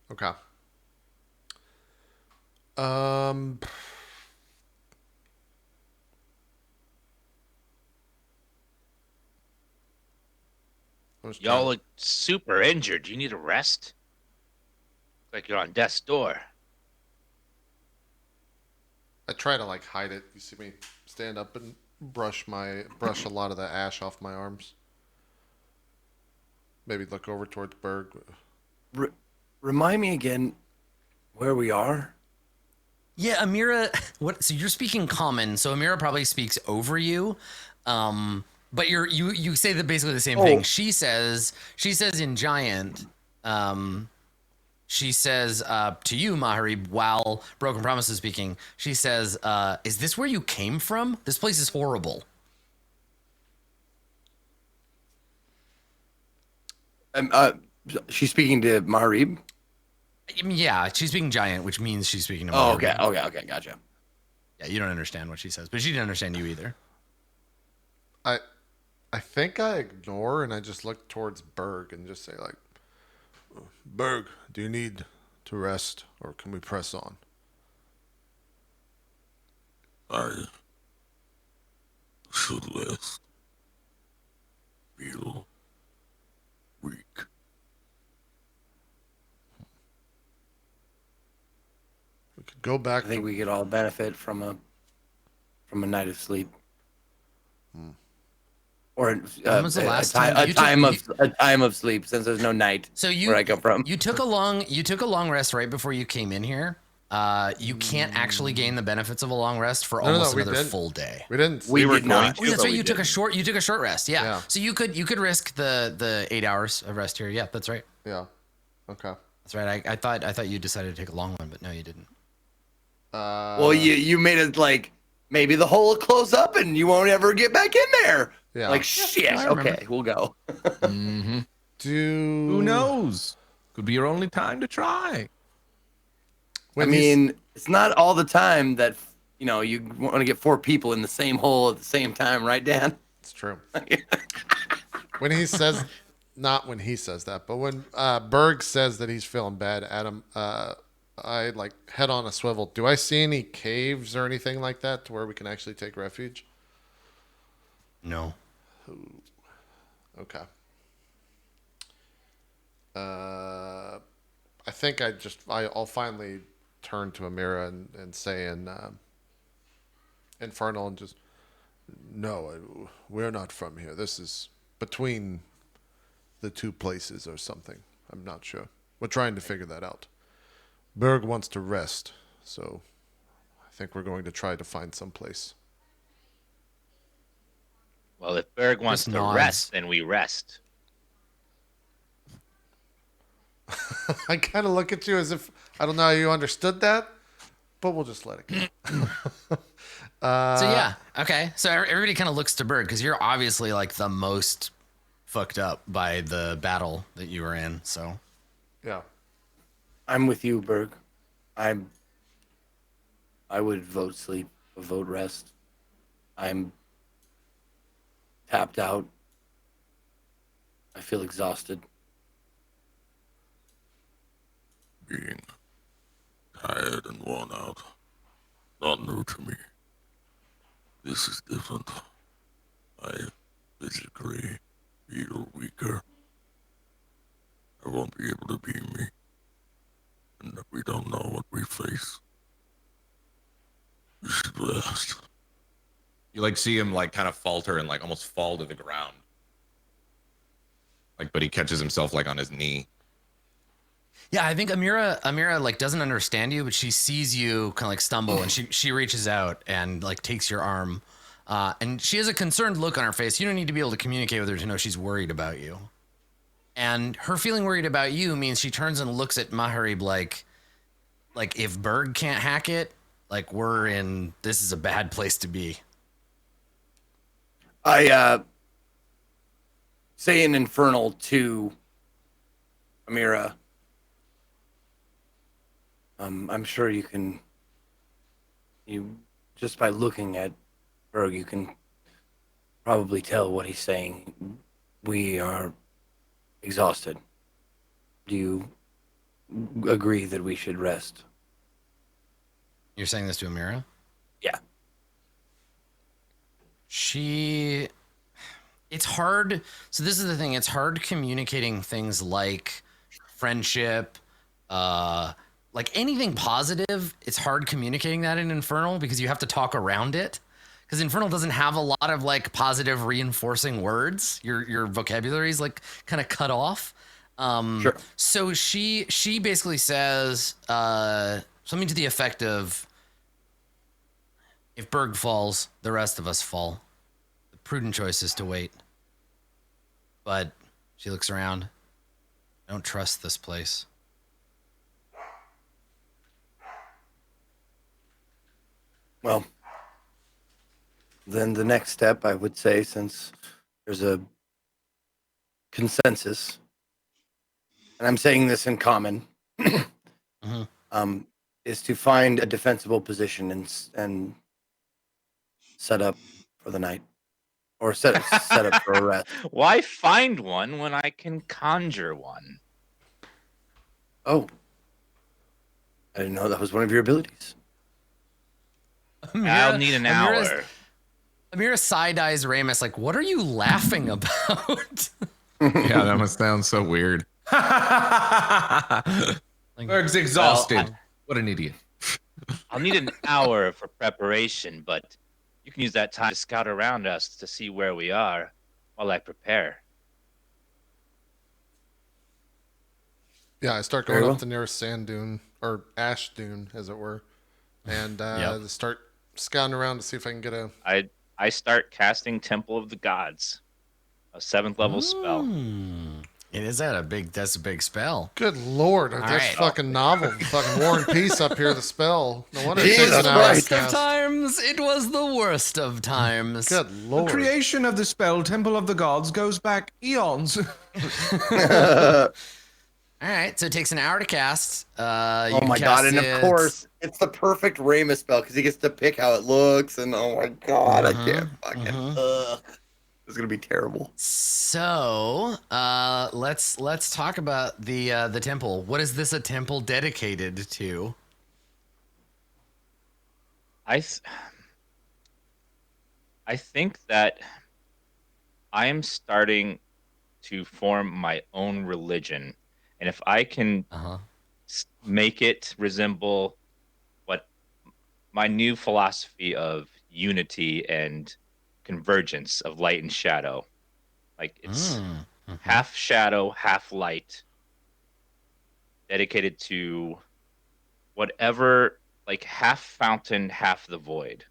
Okay. Y'all look super injured. Do you need a rest? Like you're on death's door. I try to like hide it. You see me stand up and brush a lot of the ash off my arms. Maybe look over towards Berg. Remind me again where we are. Yeah, Amira. What? So you're speaking common. So Amira probably speaks over you. But you say that basically the same thing. She says in giant. She says to you, Maharib, while Broken Promise is speaking. She says, "Is this where you came from? This place is horrible." She's speaking to Maharib. Yeah, she's speaking giant, which means she's speaking to Oh, Maharib. okay, gotcha. Yeah, you don't understand what she says, but she didn't understand you either. I think I ignore and I just look towards Berg and just say like, Berg, do you need to rest or can we press on? I should rest. Feel weak. We could go back. I think we could all benefit from a night of sleep. Or When was the last time a you time of sleep, since there's no night. So where I come from. You took a long rest right before you came in here. You can't actually gain the benefits of a long rest for almost another full day. We didn't. We were did not. Oh, that's right. You took a didn't. short rest. Yeah. Yeah. So you could risk the 8 hours of rest here. Yeah, that's right. Yeah. Okay. That's right. I thought you decided to take a long one, but no, you didn't. Well, you made it like maybe the hole will close up and you won't ever get back in there. Yeah. Like shit. I remember. Okay, we'll go. Mm-hmm. Who Who knows? Could be your only time to try. I mean, it's not all the time that you want to get 4 people in the same hole at the same time, right, Dan? it's true. When he says, not when he says that, but when Berg says that he's feeling bad, Adam, I like head on a swivel. Do I see any caves or anything like that to where we can actually take refuge? No. Okay. I think I'll finally turn to Amira and say in Infernal and just, no, we're not from here. This is between the two places or something. I'm not sure. We're trying to figure that out. Berg wants to rest, so I think we're going to try to find some place. Well, if Berg wants Just to nods. rest, then we rest. I kind of look at you as if I don't know how you understood that, but we'll just let it go. So yeah, okay. So everybody kind of looks to Berg because you're obviously like the most fucked up by the battle that you were in. So Yeah. I'm with you, Berg. I would vote sleep, vote rest. I'm tapped out. I feel exhausted. Being tired and worn out. Not new to me. This is different. I physically feel weaker. I won't be able to be me. And we don't know what we face. We should rest. You like see him like kind of falter and like almost fall to the ground. Like, but he catches himself like on his knee. yeah, I think Amira like doesn't understand you, but she sees you kind of like stumble and she reaches out and like takes your arm. And she has a concerned look on her face. You don't need to be able to communicate with her to know she's worried about you. And her feeling worried about you means she turns and looks at Maharib like if Berg can't hack it, like this is a bad place to be. I say an infernal to Amira. I'm sure you just by looking at Berg, you can probably tell what he's saying. We are exhausted. Do you agree that we should rest? You're saying this to Amira? Yeah. It's hard. So this is the thing. It's hard communicating things like friendship, like anything positive, it's hard communicating that in Infernal because you have to talk around it. Because Infernal doesn't have a lot of like positive reinforcing words. Your vocabulary is like kind of cut off. Sure. So she basically says something to the effect of, if Berg falls, the rest of us fall. The prudent choice is to wait. But she looks around. I don't trust this place. Well, then the next step, I would say, since there's a consensus, and I'm saying this in common, is to find a defensible position and set up for the night, or set up for a rest. Why find one when I can conjure one? Oh, I didn't know that was one of your abilities. I'll need an hour. Amira side-eyes Ramus like, what are you laughing about? Yeah, that must sound so weird. Berg's exhausted. What an idiot. I'll need an hour for preparation, but you can use that time to scout around us to see where we are while I prepare. Yeah, I start going up the nearest sand dune, or ash dune, as it were, and start scouting around to see if I can get a... I start casting Temple of the Gods, a 7th level spell. That's a big spell. Good lord, that's right. fucking novel. Fucking War and Peace up here, the spell. No wonder it Jesus takes an hour to Worst of cast. times, it was the worst of times. Good The lord. creation of the spell Temple of the Gods goes back eons. All right, so it takes an hour to cast. Oh my god, and of course, it's the perfect Ramus spell because he gets to pick how it looks, and oh my god, I can't fucking... It's gonna be terrible. So, let's talk about the temple. What is this a temple dedicated to? I think that I am starting to form my own religion, and if I can make it resemble what my new philosophy of unity and convergence of light and shadow, like it's half shadow, half light, dedicated to whatever, like half fountain, half the void,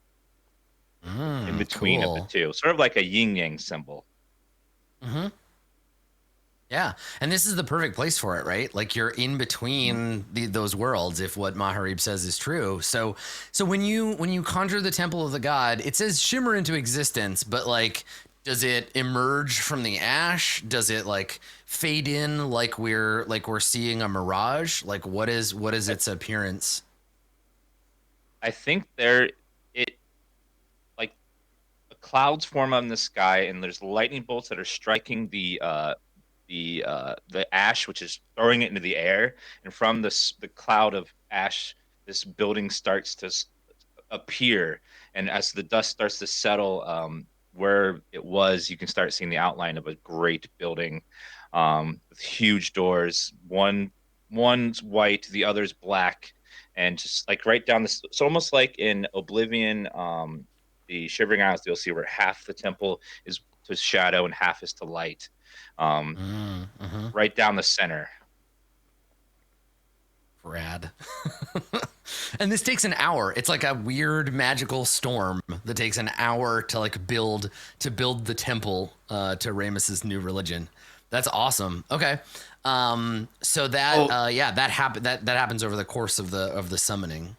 in between of the two, sort of like a yin yang symbol. Yeah, and this is the perfect place for it, right? Like you're in between those worlds, if what Maharib says is true. So when you conjure the Temple of the God, it says shimmer into existence, but like, does it emerge from the ash? Does it like fade in like we're seeing a mirage? Like what is its appearance? I think clouds form on the sky, and there's lightning bolts that are striking the ash, which is throwing it into the air, and from the cloud of ash, this building starts to appear, and as the dust starts to settle, where it was, you can start seeing the outline of a great building, with huge doors. One's white, the other's black, and just like right down this, it's almost like in Oblivion, the Shivering Isles, you'll see where half the temple is to shadow and half is to light. Right down the center. Rad. And this takes an hour. It's like a weird magical storm that takes an hour to like build the temple to Ramus's new religion. That's awesome. Okay. So that that happens over the course of the summoning.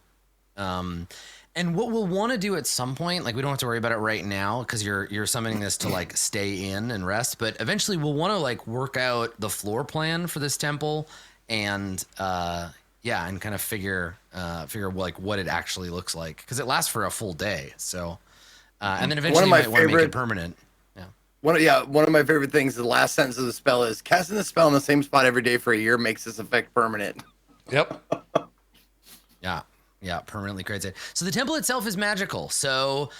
And what we'll want to do at some point, like we don't have to worry about it right now because you're summoning this to like stay in and rest, but eventually we'll want to like work out the floor plan for this temple and and kind of figure like what it actually looks like because it lasts for a full day. So and then eventually you might want to make it permanent. One of my favorite things, the last sentence of the spell is casting the spell in the same spot every day for a year makes this effect permanent. Yep. Yeah. Yeah, permanently creates it. So the temple itself is magical. So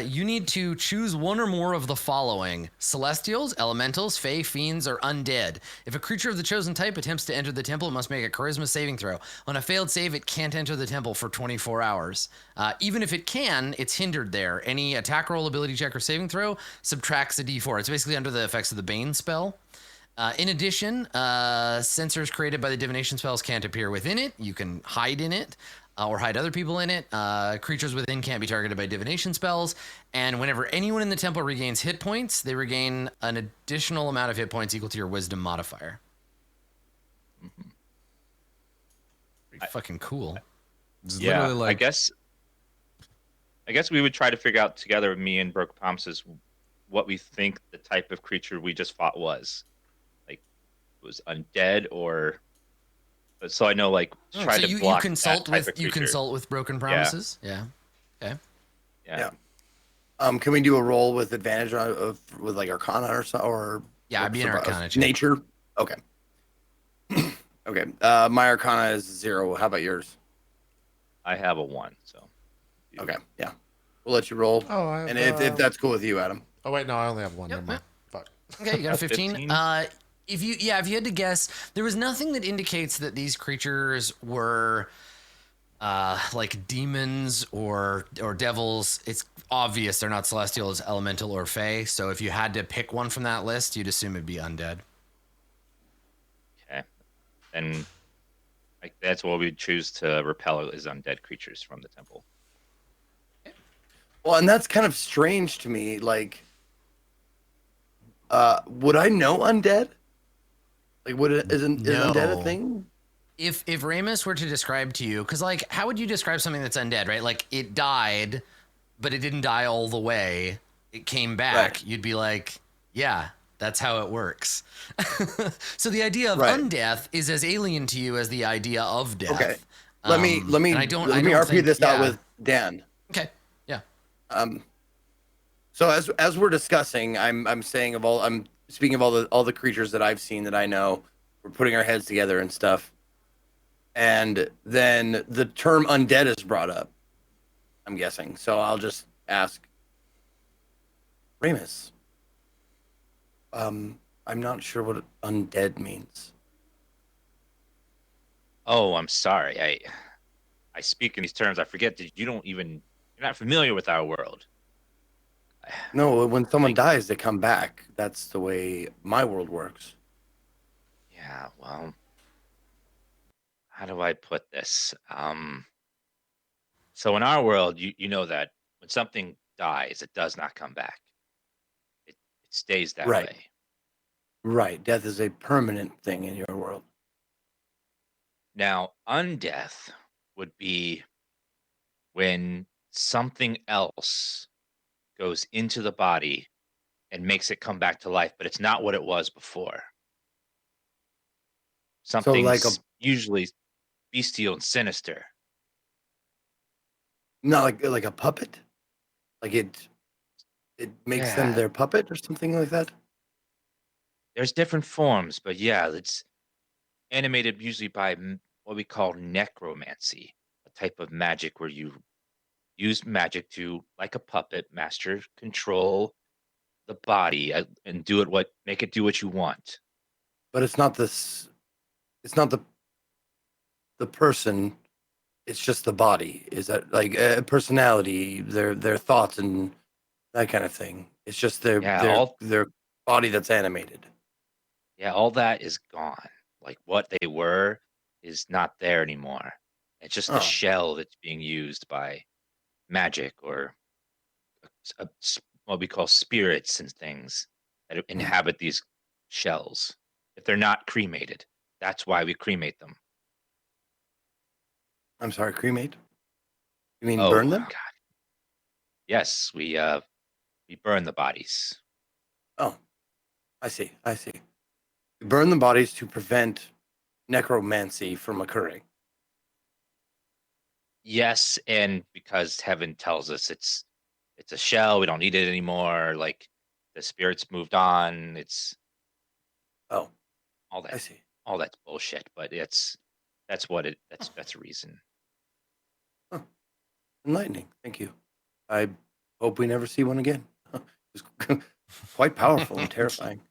you need to choose one or more of the following: celestials, elementals, fae, fiends, or undead. If a creature of the chosen type attempts to enter the temple, it must make a charisma saving throw. On a failed save, it can't enter the temple for 24 hours. Even if it can, it's hindered there. Any attack roll, ability check, or saving throw subtracts a d4. It's basically under the effects of the Bane spell. In addition, sensors created by the divination spells can't appear within it. You can hide in it or hide other people in it. Creatures within can't be targeted by divination spells. And whenever anyone in the temple regains hit points, they regain an additional amount of hit points equal to your wisdom modifier. Pretty fucking cool. It's Yeah, literally like, I guess we would try to figure out together, me and Broke Promises, what we think the type of creature we just fought was. Like, was undead or... So I know, like, try to block you consult that type with of creature. you consult with Broken Promises. Yeah. Okay. Yeah. Can we do a roll with advantage with like Arcana or so, or Yeah, I'd be an Arcana check. Nature. Okay. Okay. My Arcana is 0. How about yours? I have a 1, so... Okay. Yeah. We'll let you roll. Oh, I have, and if that's cool with you, Adam. Oh wait, no, I only have one. Yep, Never mind. Fuck. Okay, you got a 15. 15? If you had to guess, there was nothing that indicates that these creatures were like demons or devils. It's obvious they're not celestials, elemental, or fae. So if you had to pick one from that list, you'd assume it'd be undead. Okay. And like that's what we choose to repel is undead creatures from the temple. Well, and that's kind of strange to me. Like, would I know undead? Like, is undead a thing? If Ramus were to describe to you, because like, how would you describe something that's undead, right? Like, it died, but it didn't die all the way. It came back. Right. You'd be like, yeah, that's how it works. So the idea of Right. undeath is as alien to you as the idea of death. Okay. Let me and I don't RP think- this out yeah. with Dan. Okay. Yeah. So as we're discussing, I'm speaking of all the creatures that I've seen that I know. We're putting our heads together and stuff. And then the term undead is brought up, I'm guessing. So I'll just ask Ramus. I'm not sure what undead means. Oh, I'm sorry. I speak in these terms. I forget that you're not familiar with our world. No, when someone dies, they come back. That's the way my world works. Yeah, well, how do I put this? So in our world, you know that when something dies, it does not come back. It stays that Right. way. Right. Death is a permanent thing in your world. Now, undeath would be when something else goes into the body and makes it come back to life, but it's not what it was before. Something like usually bestial and sinister. Not like a puppet? Like it makes them Yeah. their puppet or something like that? There's different forms, but yeah, it's animated usually by what we call necromancy, a type of magic where you use magic to, like a puppet, master control the body and make it do what you want. But it's not the person, it's just the body. Is that like a personality, their thoughts and that kind of thing? It's just their body that's animated. Yeah, all that is gone. Like what they were is not there anymore. It's just a shell that's being used by magic or what we call spirits and things that inhabit these shells. If they're not cremated, that's why we cremate them. I'm sorry, cremate? You mean burn them? God. Yes, we burn the bodies. Oh, I see. You burn the bodies to prevent necromancy from occurring. Yes, and because heaven tells us it's a shell, we don't need it anymore. Like the spirits moved on. It's all that. I see. All that's bullshit, but that's a reason. enlightening. Thank you. I hope we never see one again. It's quite powerful and terrifying.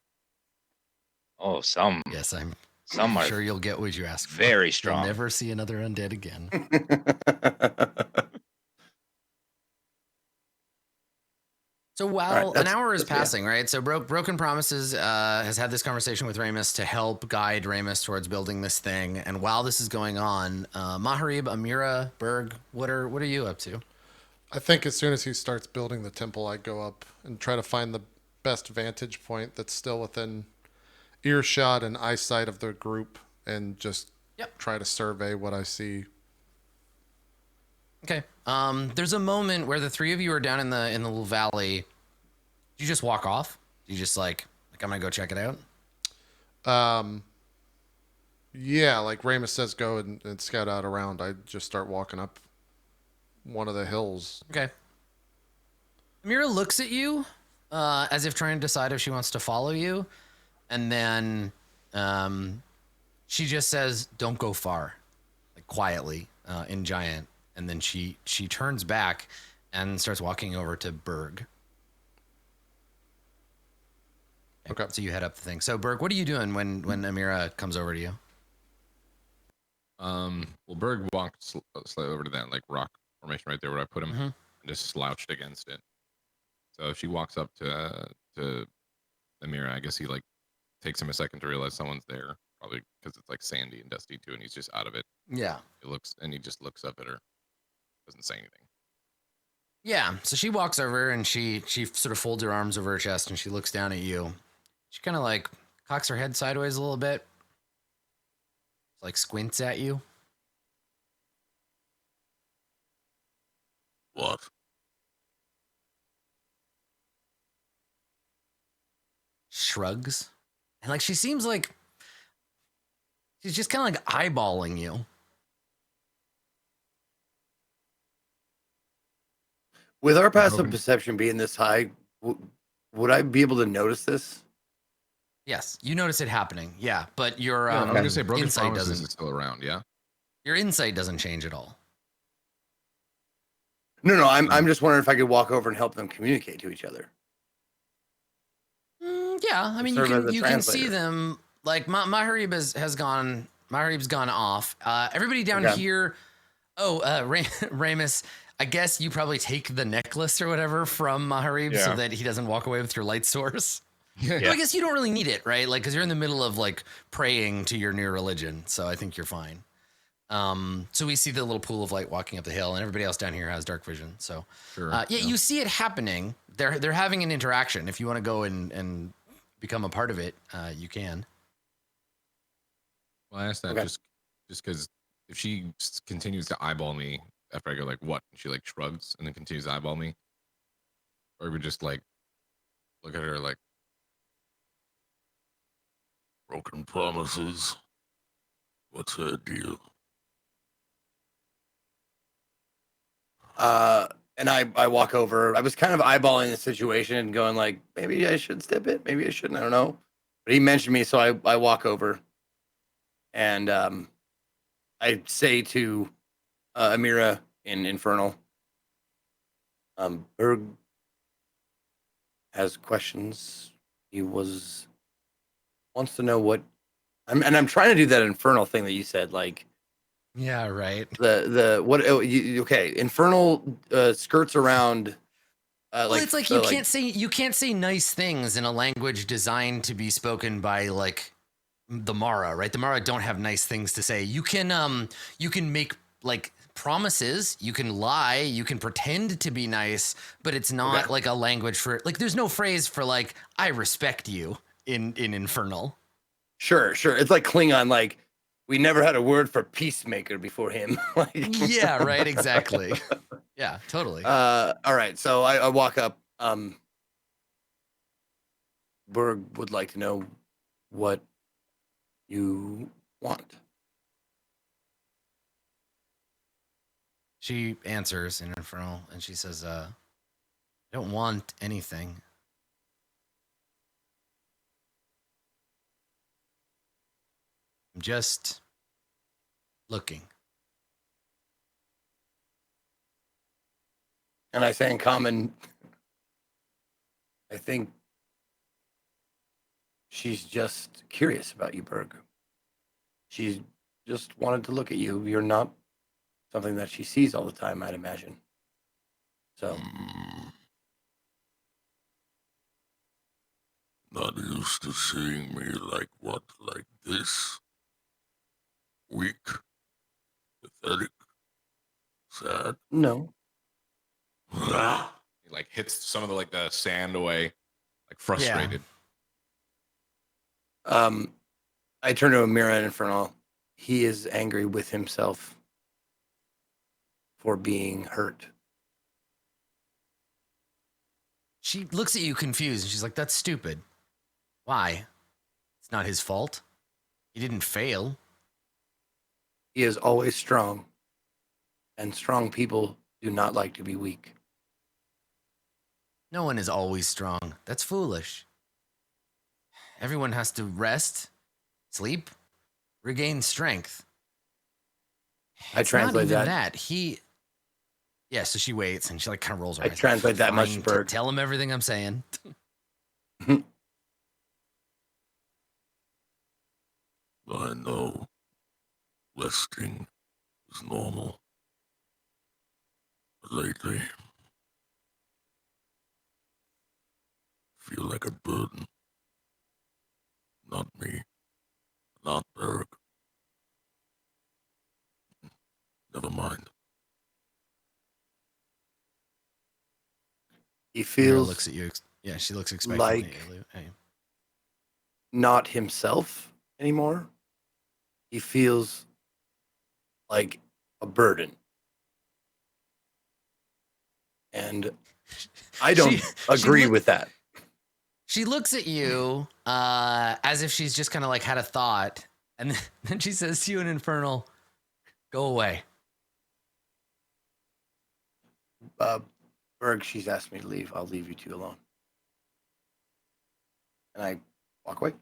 Oh, some Yes, I'm are sure you'll get what you ask for. very strong. You'll never see another undead again. So while an hour is passing, right? So Broken Promises has had this conversation with Ramus to help guide Ramus towards building this thing. And while this is going on, Maharib, Amira, Berg, what are you up to? I think as soon as he starts building the temple, I go up and try to find the best vantage point that's still within earshot and eyesight of the group, and just try to survey what I see. Okay. There's a moment where the three of you are down in the little valley. Do you just walk off? Do you just like I'm gonna go check it out? Yeah, like Ramus says, go and scout out around. I just start walking up one of the hills. Okay. Amira looks at you as if trying to decide if she wants to follow you, and then she just says, "Don't go far," like quietly in Giant. And then she turns back and starts walking over to Berg. Okay. So you head up the thing. So Berg, what are you doing when Amira comes over to you? Well, Berg walked slightly over to that like rock formation right there where I put him, and just slouched against it. So she walks up to Amira. I guess he like takes him a second to realize someone's there, probably because it's like sandy and dusty too, and he's just out of it. Yeah. He just looks up at her. Doesn't say anything. Yeah. So she walks over and she sort of folds her arms over her chest and she looks down at you. She kind of like cocks her head sideways a little bit. Like squints at you. What? Shrugs. And like she seems like she's just kind of like eyeballing you. With our passive perception being this high, would I be able to notice this? Yes, you notice it happening. Yeah, but your I'm gonna say Broken insight Promises is still around. Yeah. Your insight doesn't change at all. No. I'm just wondering if I could walk over and help them communicate to each other. Yeah, I mean you can see them. Like Maharib's gone off. Everybody down here. Oh, Ramus. I guess you probably take the necklace or whatever from Maharib so that he doesn't walk away with your light source. Yeah. So I guess you don't really need it, right? Like, because you're in the middle of like praying to your new religion, so I think you're fine. So we see the little pool of light walking up the hill, and everybody else down here has dark vision. So, Sure, you see it happening. They're having an interaction. If you want to go and become a part of it, you can. Well, I asked that just because if she continues to eyeball me after I go like what, and she like shrugs and then continues to eyeball me, or we just like look at her like Broken Promises. What's her deal? And I walk over. I was kind of eyeballing the situation and going like, maybe I should step it, maybe I shouldn't. I don't know. But he mentioned me, so I walk over, and I say to Amira in Infernal, Berg has questions. He wants to know what. I'm trying to do that Infernal thing that you said, like. Yeah, right. The what? Okay, Infernal skirts around. Well, it's like you can't say nice things in a language designed to be spoken by like the Mara, right? The Mara don't have nice things to say. You can make like promises, you can lie, you can pretend to be nice, but it's not like a language for like. There's no phrase for like I respect you in Infernal. Sure. It's like Klingon, like. We never had a word for peacemaker before him. Yeah, right, exactly. Yeah, totally. All right, so I walk up. Berg would like to know what you want. She answers in Infernal, and she says, I don't want anything. I'm just looking. And I say in common, I think she's just curious about you, Berg. She just wanted to look at you. You're not something that she sees all the time, I'd imagine. So, Not used to seeing me like what? Like this? Weak? Pathetic? Sad? no. He like hits some of the sand away, like frustrated. I turn to Amira and Infernal. He is angry with himself for being hurt. She looks at you confused and she's like, that's stupid. Why? It's not his fault. He didn't fail. He is always strong, and strong people do not like to be weak. No one is always strong. That's foolish. Everyone has to rest, sleep, regain strength. I translate not even that. Yeah, so she waits and she like kind of rolls her I eyes. translate that much, Fine, Berg. Tell him everything I'm saying. I know resting is normal. But lately, I feel like a burden. Not me. Not Berg. Never mind. He Mira feels looks at you. Yeah, she looks expectantly. Hey. not himself anymore. He feels like a burden. And I don't agree with that. She looks at you as if she's just kind of like had a thought. And then she says to you in Infernal, go away. Berg, she's asked me to leave. I'll leave you two alone. And I walk away.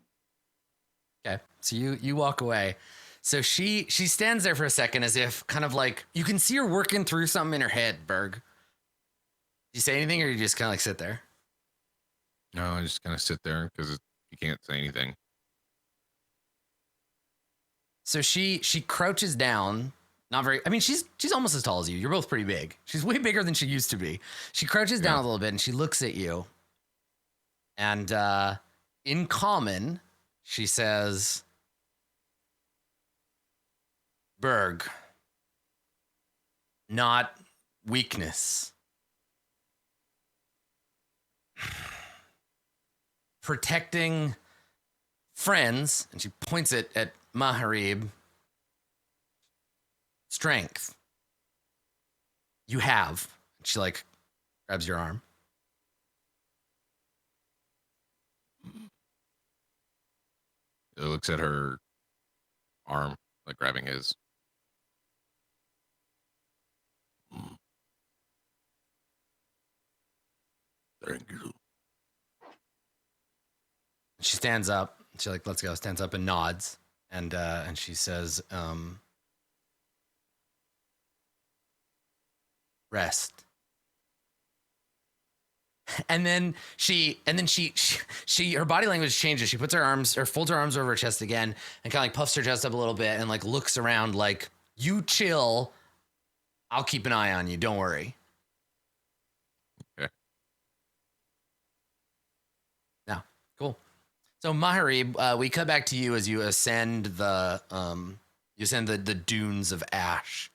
Okay, so you walk away. So she stands there for a second as if kind of like, you can see her working through something in her head, Berg. Do you say anything or you just kind of like sit there? No, I just kind of sit there because you can't say anything. So she crouches down. Not very. I mean, she's almost as tall as you. You're both pretty big. She's way bigger than she used to be. She crouches down a little bit and she looks at you. And in common, she says, Berg, not weakness. Protecting friends, and she points it at Maharib. Strength. You have. She like grabs your arm. It looks at her arm, like grabbing his. Thank you. She stands up. She like, let's go. Stands up and nods, and she says, "Rest." And then she her body language changes. She puts her arms or folds her arms over her chest again, and kind of like puffs her chest up a little bit, and like looks around, like, "You chill. I'll keep an eye on you. Don't worry." Okay. Now, cool. So Maharib, we cut back to you as you ascend the dunes of ash,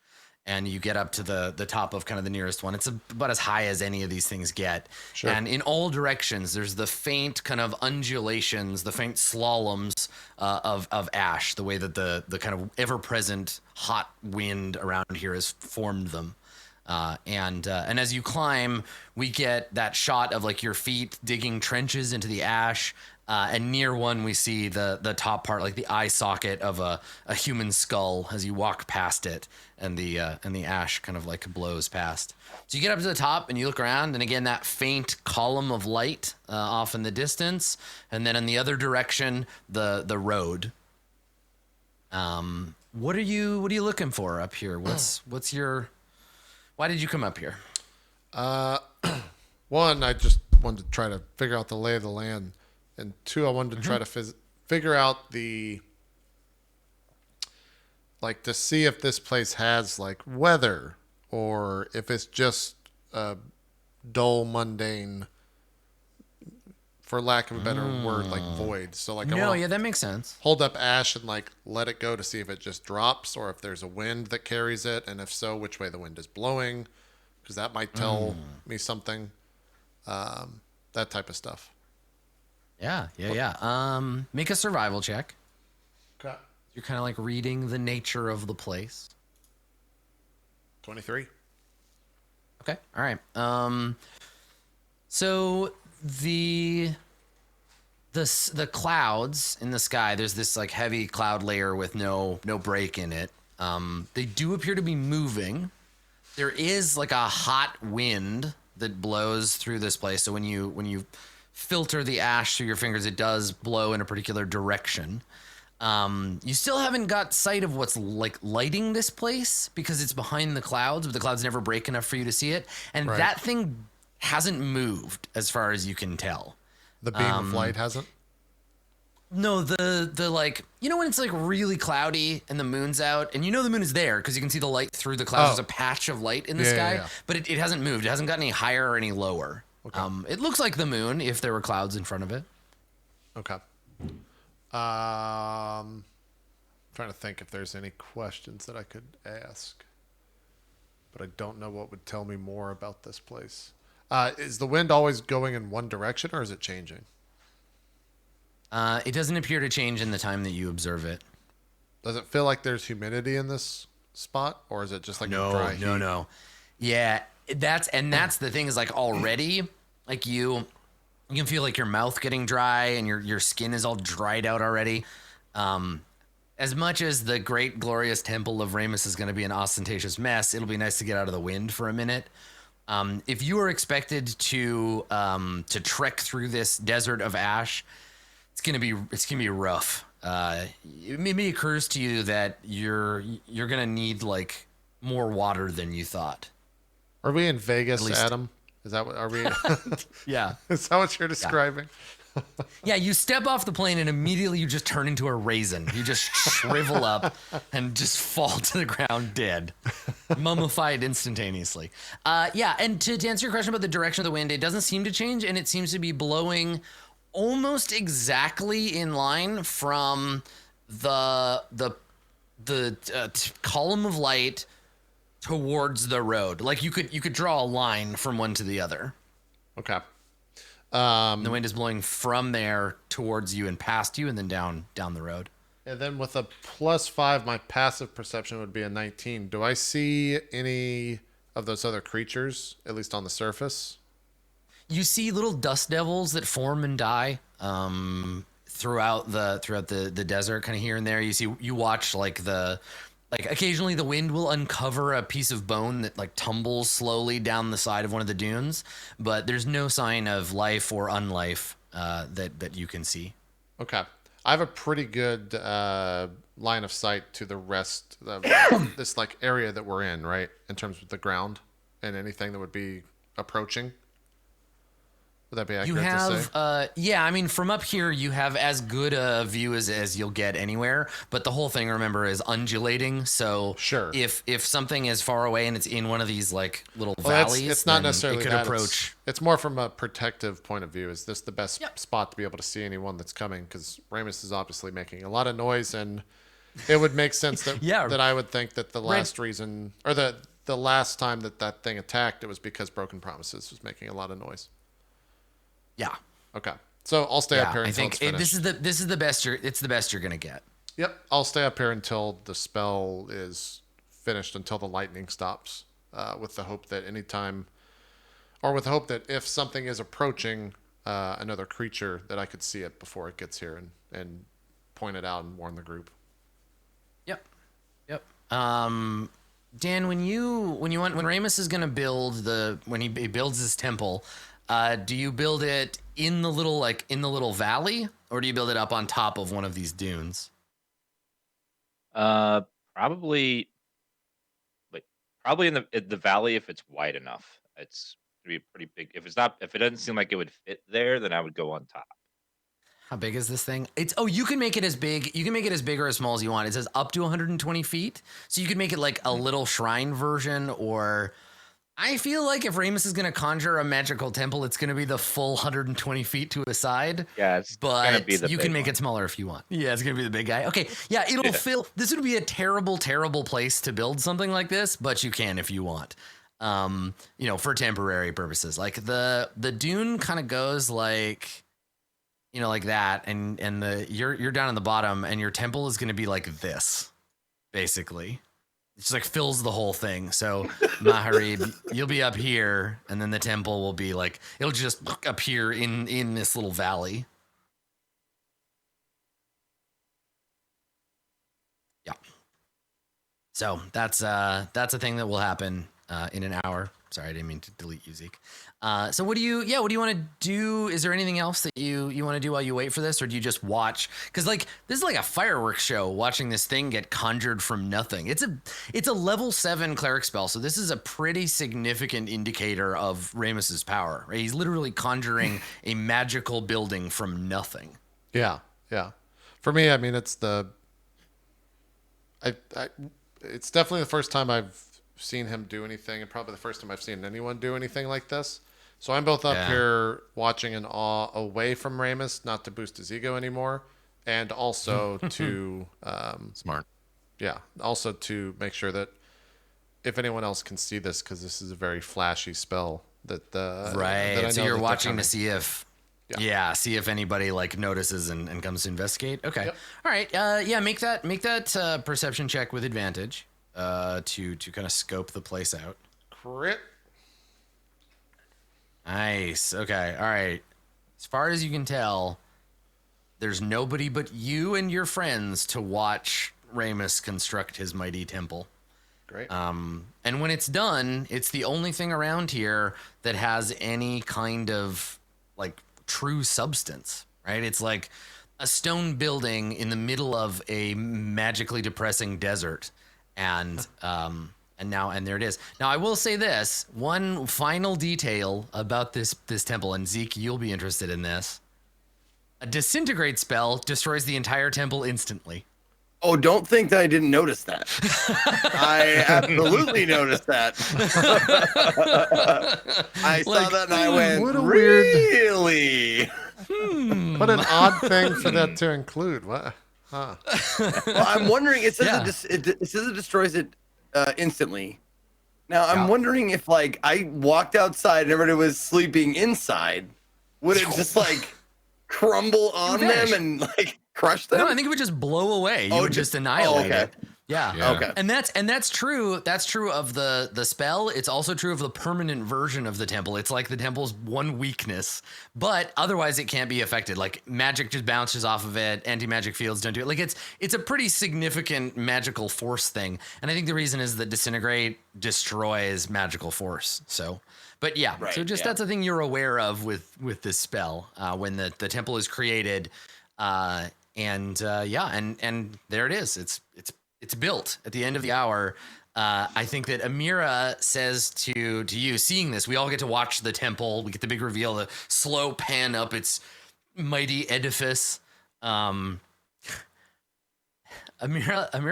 and you get up to the top of kind of the nearest one. It's about as high as any of these things get. Sure. And in all directions, there's the faint kind of undulations, the faint slaloms of ash, the way that the kind of ever-present hot wind around here has formed them. And as you climb, we get that shot of like your feet digging trenches into the ash. And near one, we see the top part, like the eye socket of a human skull as you walk past it, and the ash kind of like blows past. So you get up to the top and you look around, and again that faint column of light off in the distance, and then in the other direction, the road. What are you looking for up here? Why did you come up here? One, I just wanted to try to figure out the lay of the land, and two, I wanted to try to figure out to see if this place has like weather, or if it's just a dull, mundane, for lack of a better word, like void. So like, That makes sense. hold up ash and like let it go to see if it just drops, or if there's a wind that carries it, and if so, which way the wind is blowing, because that might tell me something. That type of stuff. Yeah. Make a survival check. Okay. You're kind of like reading the nature of the place. 23. Okay. All right. So the clouds in the sky, there's this like heavy cloud layer with no break in it. They do appear to be moving. There is like a hot wind that blows through this place. So when you filter the ash through your fingers, it does blow in a particular direction. You still haven't got sight of what's like lighting this place because it's behind the clouds, but the clouds never break enough for you to see it. And that thing hasn't moved as far as you can tell. The beam of light hasn't? No, the like, you know when it's like really cloudy and the moon's out, and you know the moon is there because you can see the light through the clouds. There's a patch of light in the sky, but it hasn't moved. It hasn't got any higher or any lower. Okay. It looks like the moon if there were clouds in front of it. Okay. Trying to think if there's any questions that I could ask, but I don't know what would tell me more about this place. Is the wind always going in one direction, or is it changing? It doesn't appear to change in the time that you observe it. Does it feel like there's humidity in this spot, or is it just like a dry heat? No. Yeah, that's the thing is like already, like you can feel like your mouth getting dry and your skin is all dried out already. As much as the great glorious temple of Ramus is going to be an ostentatious mess, it'll be nice to get out of the wind for a minute. If you are expected to trek through this desert of ash, it's gonna be rough. It maybe occurs to you that you're gonna need like more water than you thought. Are we in Vegas, Adam? Is that what are we? Yeah. Is that what you're describing? Yeah, you step off the plane and immediately you just turn into a raisin. You just shrivel up and just fall to the ground dead, mummified instantaneously. Yeah, and to answer your question about the direction of the wind, it doesn't seem to change, and it seems to be blowing almost exactly in line from the column of light towards the road. Like you could draw a line from one to the other. Okay. The wind is blowing from there towards you and past you, and then down the road. And then with a +5, my passive perception would be a 19. Do I see any of those other creatures, at least on the surface? You see little dust devils that form and die throughout the desert, kind of here and there. You watch like occasionally the wind will uncover a piece of bone that like tumbles slowly down the side of one of the dunes, but there's no sign of life or unlife that you can see. Okay. I have a pretty good line of sight to the rest of this like area that we're in, right? In terms of the ground and anything that would be approaching. Would that be accurate to say? Yeah, I mean, from up here, you have as good a view as you'll get anywhere. But the whole thing, remember, is undulating. So sure, if something is far away and it's in one of these like little valleys, it's not necessarily it could that. approach. It's more from a protective point of view. Is this the best spot to be able to see anyone that's coming? Because Ramus is obviously making a lot of noise, and it would make sense that that I would think that the last reason, or the last time that thing attacked, it was because Broken Promises was making a lot of noise. Yeah. Okay. So I'll stay up here until it's finished. This is the best you're gonna get. Yep. I'll stay up here until the spell is finished, until the lightning stops, with the hope that if something is approaching another creature, that I could see it before it gets here and point it out and warn the group. Yep. Dan, when Ramus is gonna build when he builds his temple, do you build it in the little valley, or do you build it up on top of one of these dunes? Probably in the valley if it's wide enough. It's gonna be a pretty big. If it doesn't seem like it would fit there, then I would go on top. How big is this thing? You can make it as big. You can make it as big or as small as you want. It says up to 120 feet. So you could make it like a little shrine version, or I feel like if Ramus is going to conjure a magical temple, it's going to be the full 120 feet to a side. Yeah, it's gonna be the you can big make one. it smaller if you want. Yeah, it's going to be the big guy. Okay. Yeah, it'll fill. This would be a terrible, terrible place to build something like this, but you can if you want. For temporary purposes. Like the dune kind of goes like, like that, and you're down in the bottom, and your temple is going to be like this, basically. It just like fills the whole thing. So Maharib, you'll be up here, and then the temple will be like, it'll just appear in this little valley. Yeah. So that's a thing that will happen in an hour. Sorry, I didn't mean to delete you, Zeke. So what do you want to do? Is there anything else that you want to do while you wait for this, or do you just watch? Because like this is like a fireworks show, watching this thing get conjured from nothing. It's a level 7 cleric spell, so this is a pretty significant indicator of Ramus's power. Right? He's literally conjuring a magical building from nothing. Yeah. For me, I mean, it's it's definitely the first time I've seen him do anything, and probably the first time I've seen anyone do anything like this. So I'm both up here watching in awe, away from Ramus, not to boost his ego anymore, and also to Smart. Yeah, also to make sure that if anyone else can see this, because this is a very flashy spell that right. that I So know you're that watching they're to see if. Yeah, see if anybody like notices and comes to investigate. Okay. Yep. All right. Make that perception check with advantage. To kind of scope the place out. Crit. Nice. Okay. All right. As far as you can tell, there's nobody but you and your friends to watch Ramus construct his mighty temple. Great. And when it's done, it's the only thing around here that has any kind of like true substance, right? It's like a stone building in the middle of a magically depressing desert. And there it is. Now I will say this one final detail about this temple, and Zeke, you'll be interested in this. A disintegrate spell destroys the entire temple instantly. Oh, don't think that I didn't notice that. I absolutely noticed that. I saw that and I went, what a really? What an odd thing for that to include. What? Huh. Well, I'm wondering. It says it says it destroys it instantly. Now I'm wondering if like I walked outside and everybody was sleeping inside, would it just like crumble on them and like crush them? No, I think it would just blow away. You would just annihilate it. Yeah. Okay. And that's true. That's true of the spell. It's also true of the permanent version of the temple. It's like the temple's one weakness, but otherwise it can't be affected. Like magic just bounces off of it. Anti-magic fields don't do it. Like it's a pretty significant magical force thing. And I think the reason is that disintegrate destroys magical force. So, but yeah. Right, so that's a thing you're aware of with this spell when the temple is created. And there it is. It's built at the end of the hour. I think that Amira says to you, seeing this, we all get to watch the temple. We get the big reveal, the slow pan up its mighty edifice. Amira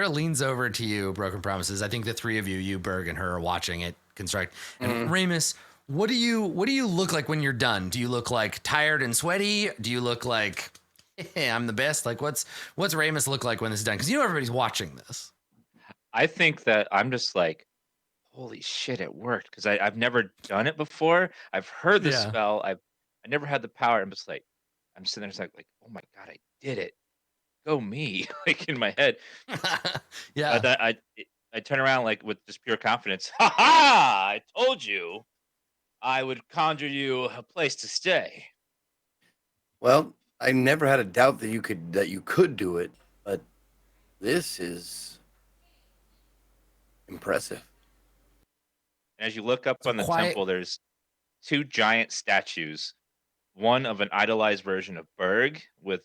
leans over to you, Broken Promises. I think the three of you, Berg and her, are watching it construct. And Ramus, what do you look like when you're done? Do you look like tired and sweaty? Do you look like, hey, I'm the best? Like what's Ramus look like when this is done? Because everybody's watching this. I think that I'm just like, holy shit, it worked. Because I've never done it before. I've heard the spell. I never had the power. I'm just like, I'm sitting there just like, oh my God, I did it. Go me. Like in my head. I turn around like with just pure confidence. Ha ha! I told you I would conjure you a place to stay. Well, I never had a doubt that you could do it, but this is impressive. And as you look up on the temple, there's two giant statues, one of an idolized version of Berg with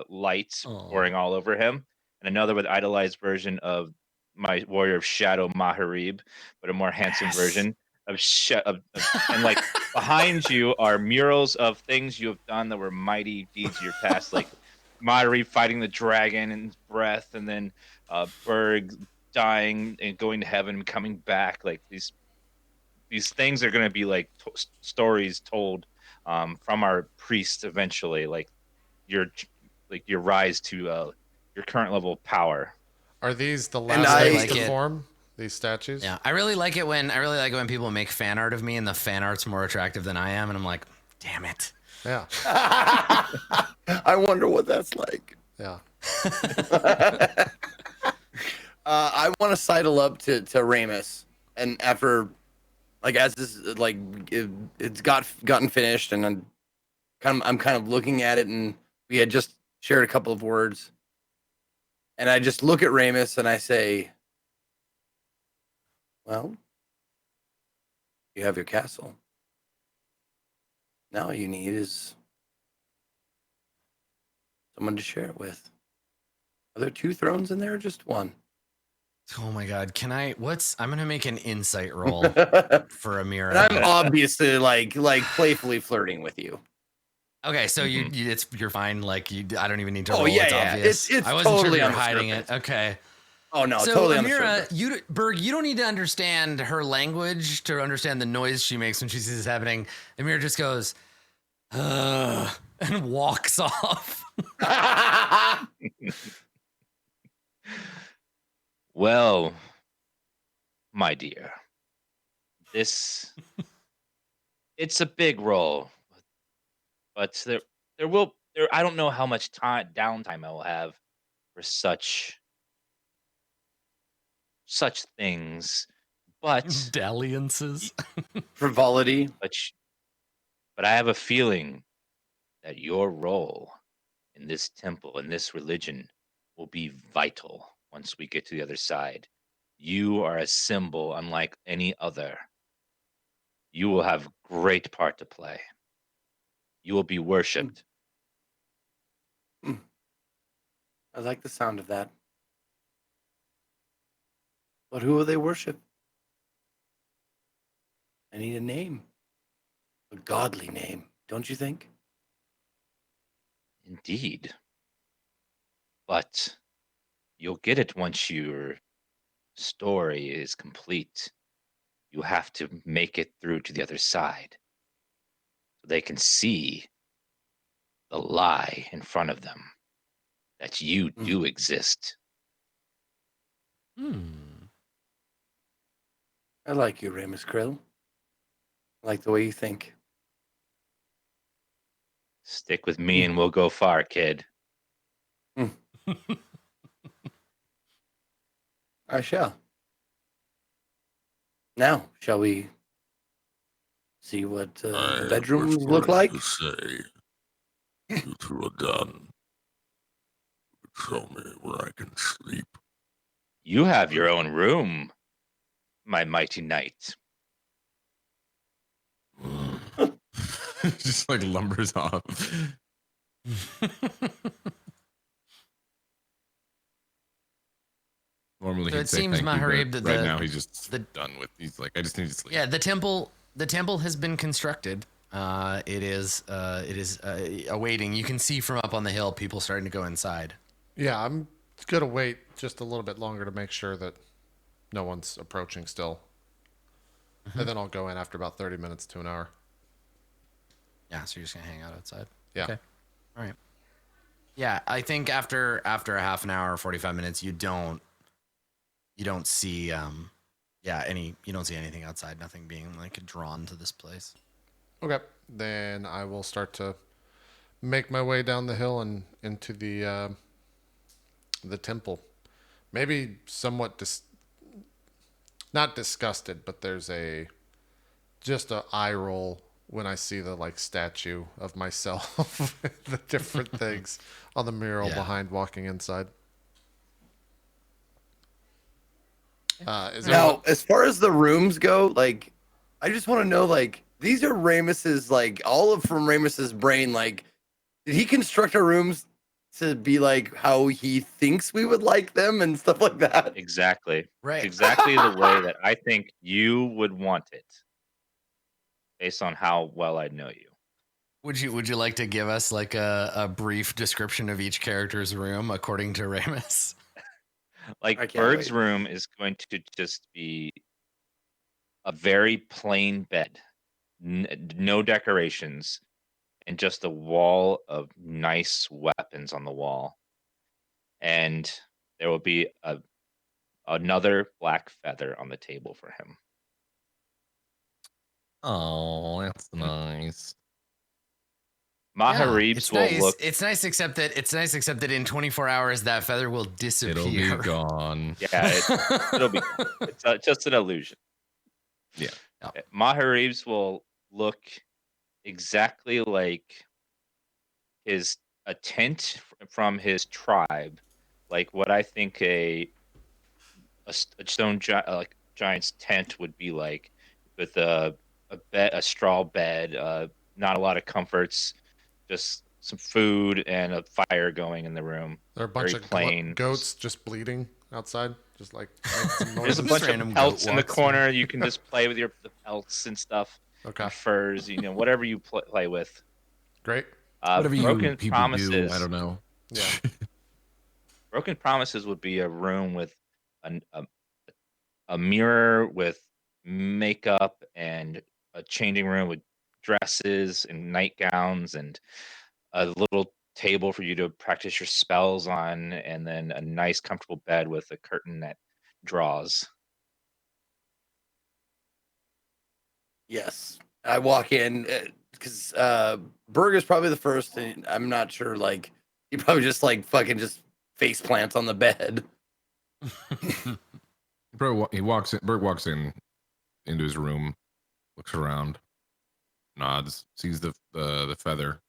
lights pouring all over him, and another with idolized version of my warrior of shadow Maharib, but a more handsome version. and like behind you are murals of things you have done that were mighty deeds of your past, like Madari fighting the dragon in his breath, and then Berg dying and going to heaven and coming back. Like these things are going to be like stories told from our priest eventually, like your rise to your current level of power. Are these the And last I things like to it. form? These statues? Yeah, I really like it when people make fan art of me and the fan art's more attractive than I am, and I'm like, damn it. Yeah. I wonder what that's like. Yeah. I want to sidle up to Ramus, and after, like, as this like it's gotten finished, and I'm kind of looking at it, and we had just shared a couple of words, and I just look at Ramus and I say, "Well, you have your castle. Now all you need is someone to share it with. Are there 2 thrones in there, or just 1?" Oh my god, I'm gonna make an insight roll for Amira. And I'm obviously like playfully flirting with you. Okay, so you're fine. Like I don't even need to roll. Oh, yeah, it's yeah. obvious. It's I wasn't totally sure on you were the hiding surface. it. Okay. Oh no, So totally on the Amira, surface. Berg, you don't need to understand her language to understand the noise she makes when she sees this happening. Amira just goes, and walks off. Well, my dear, it's a big role, but I don't know how much downtime I will have for such things, but Dalliances. Frivolity. but I have a feeling that your role in this temple, in this religion, will be vital once we get to the other side. You are a symbol unlike any other. You will have great part to play. You will be worshipped. I like the sound of that. But who will they worship? I need a name. A godly name, don't you think? Indeed. But you'll get it once your story is complete. You have to make it through to the other side so they can see the lie in front of them that you do exist. I like you, Ramus Krill. I like the way you think. Stick with me and we'll go far, kid. I shall. Now, shall we see what the bedrooms look like? To say, you 2 are done. Tell me where I can sleep. You have your own room, my mighty knight. Just like lumbers off. Normally, So he'd it say seems, thank you, Maharib, but that right the- now he's just done with. He's like, I just need to sleep. Yeah, the temple has been constructed. It is awaiting. You can see from up on the hill people starting to go inside. Yeah, I'm going to wait just a little bit longer to make sure that no one's approaching still. And then I'll go in after about 30 minutes to an hour. Yeah, so you're just gonna hang out outside. Yeah. Okay. All right. Yeah, I think after a half an hour, 45 minutes, you don't see you don't see anything outside. Nothing being like drawn to this place. Okay. Then I will start to make my way down the hill and into the temple. Maybe somewhat not disgusted, but there's just a eye roll when I see the like statue of myself, the different things on the mural behind walking inside. Now, as far as the rooms go, like, I just want to know, like, these are Ramus's, like, from Ramus's brain. Like, did he construct our rooms to be like how he thinks we would like them and stuff like that? Exactly. Right. Exactly the way that I think you would want it. based on how well I know you. Would you like to give us like a brief description of each character's room according to Ramus? I Like can't Berg's wait. room is going to just be a very plain bed, no decorations, and just a wall of nice weapons on the wall. And there will be another black feather on the table for him. Oh, that's nice. Maharibs it's will nice. look. It's nice, except that in 24 hours that feather will disappear. It'll be gone. Yeah, it'll be. It's just an illusion. Yeah. Maharibs will look exactly like a tent from his tribe, like what I think a stone like giant's tent would be like, with a straw bed, not a lot of comforts, just some food and a fire going in the room. There are a bunch Very of plain. goats just bleeding outside, just like making some There's a noises. bunch random of pelts goat in the walks corner. You can just play with the pelts and stuff. Okay, And furs, whatever you play with. great. Whatever you Broken people promises. do, I don't know. Yeah. Broken Promises would be a room with a, a, a mirror with makeup and a changing room with dresses and nightgowns and a little table for you to practice your spells on, and then a nice comfortable bed with a curtain that draws. Yes, I walk in because Berg is probably the first, and I'm not sure. Like he probably just like fucking just face plants on the bed. He walks in. Bert walks in into his room, looks around, nods, sees the feather.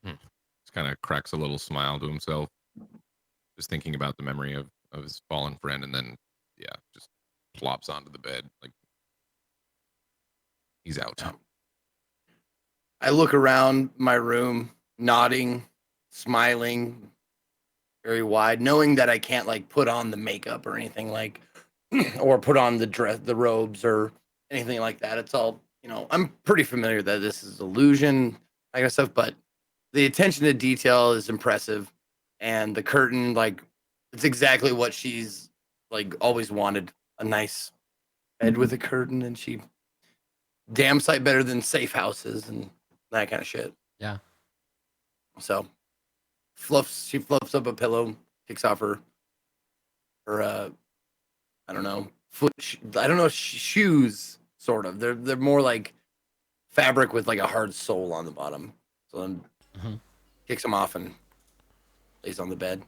Just kind of cracks a little smile to himself, just thinking about the memory of his fallen friend, and then just plops onto the bed like he's out. I look around my room, nodding, smiling, very wide, knowing that I can't like put on the makeup or anything like, or put on the dress, the robes, or anything like that. It's all I'm pretty familiar that this is illusion, that kind of stuff. But the attention to detail is impressive, and the curtain, like, it's exactly what she's like always wanted: a nice bed with a curtain, and she damn sight better than safe houses and that kind of shit. Yeah. So she fluffs up a pillow, takes off her I don't know, shoes, sort of. They're more like fabric with like a hard sole on the bottom. So then kicks them off and lays on the bed.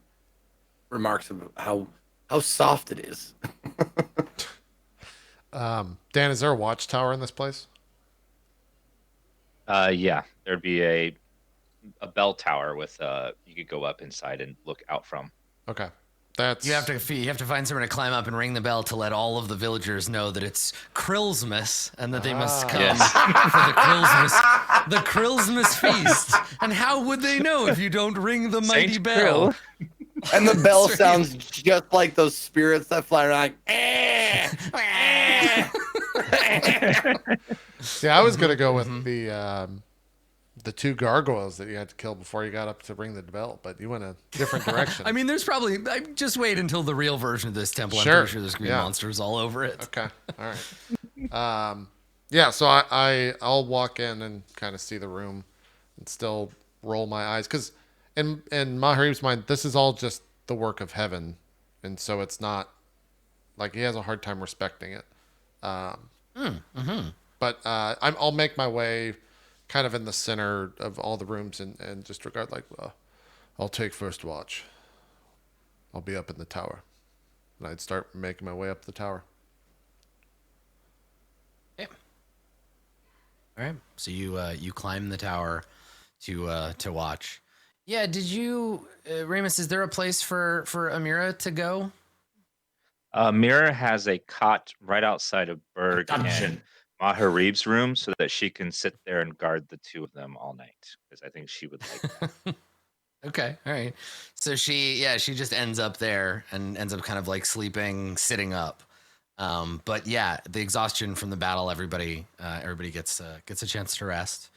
Remarks about how soft it is. Dan, is there a watchtower in this place? Yeah, there'd be a bell tower with you could go up inside and look out from. Okay. That's You have to find somewhere to climb up and ring the bell to let all of the villagers know that it's Krillsmas and that they must come for the Krillsmas feast. And how would they know if you don't ring the mighty Saint bell? Krill. And the bell sounds just like those spirits that fly around. See, I was gonna go with the two gargoyles that you had to kill before you got up to ring the bell, but you went a different direction. I mean, there's probably just wait until the real version of this temple. Sure. I'm pretty sure there's green Yeah. monsters all over it. Okay. All right. Yeah, so I'll walk in and kind of see the room and still roll my eyes, because in Maharib's mind, this is all just the work of heaven, and so it's not like he has a hard time respecting it. But I'll make my way kind of in the center of all the rooms and just regard like, I'll take first watch. I'll be up in the tower, and I'd start making my way up the tower. All right. So you climb the tower to watch. Yeah. Did you, Ramus? Is there a place for Amira to go? Mira has a cot right outside of Berg and Maharib's room, so that she can sit there and guard the two of them all night, because I think she would like that. Okay. All right. So she just ends up there and ends up kind of like sleeping, sitting up. But yeah, the exhaustion from the battle, everybody gets a chance to rest.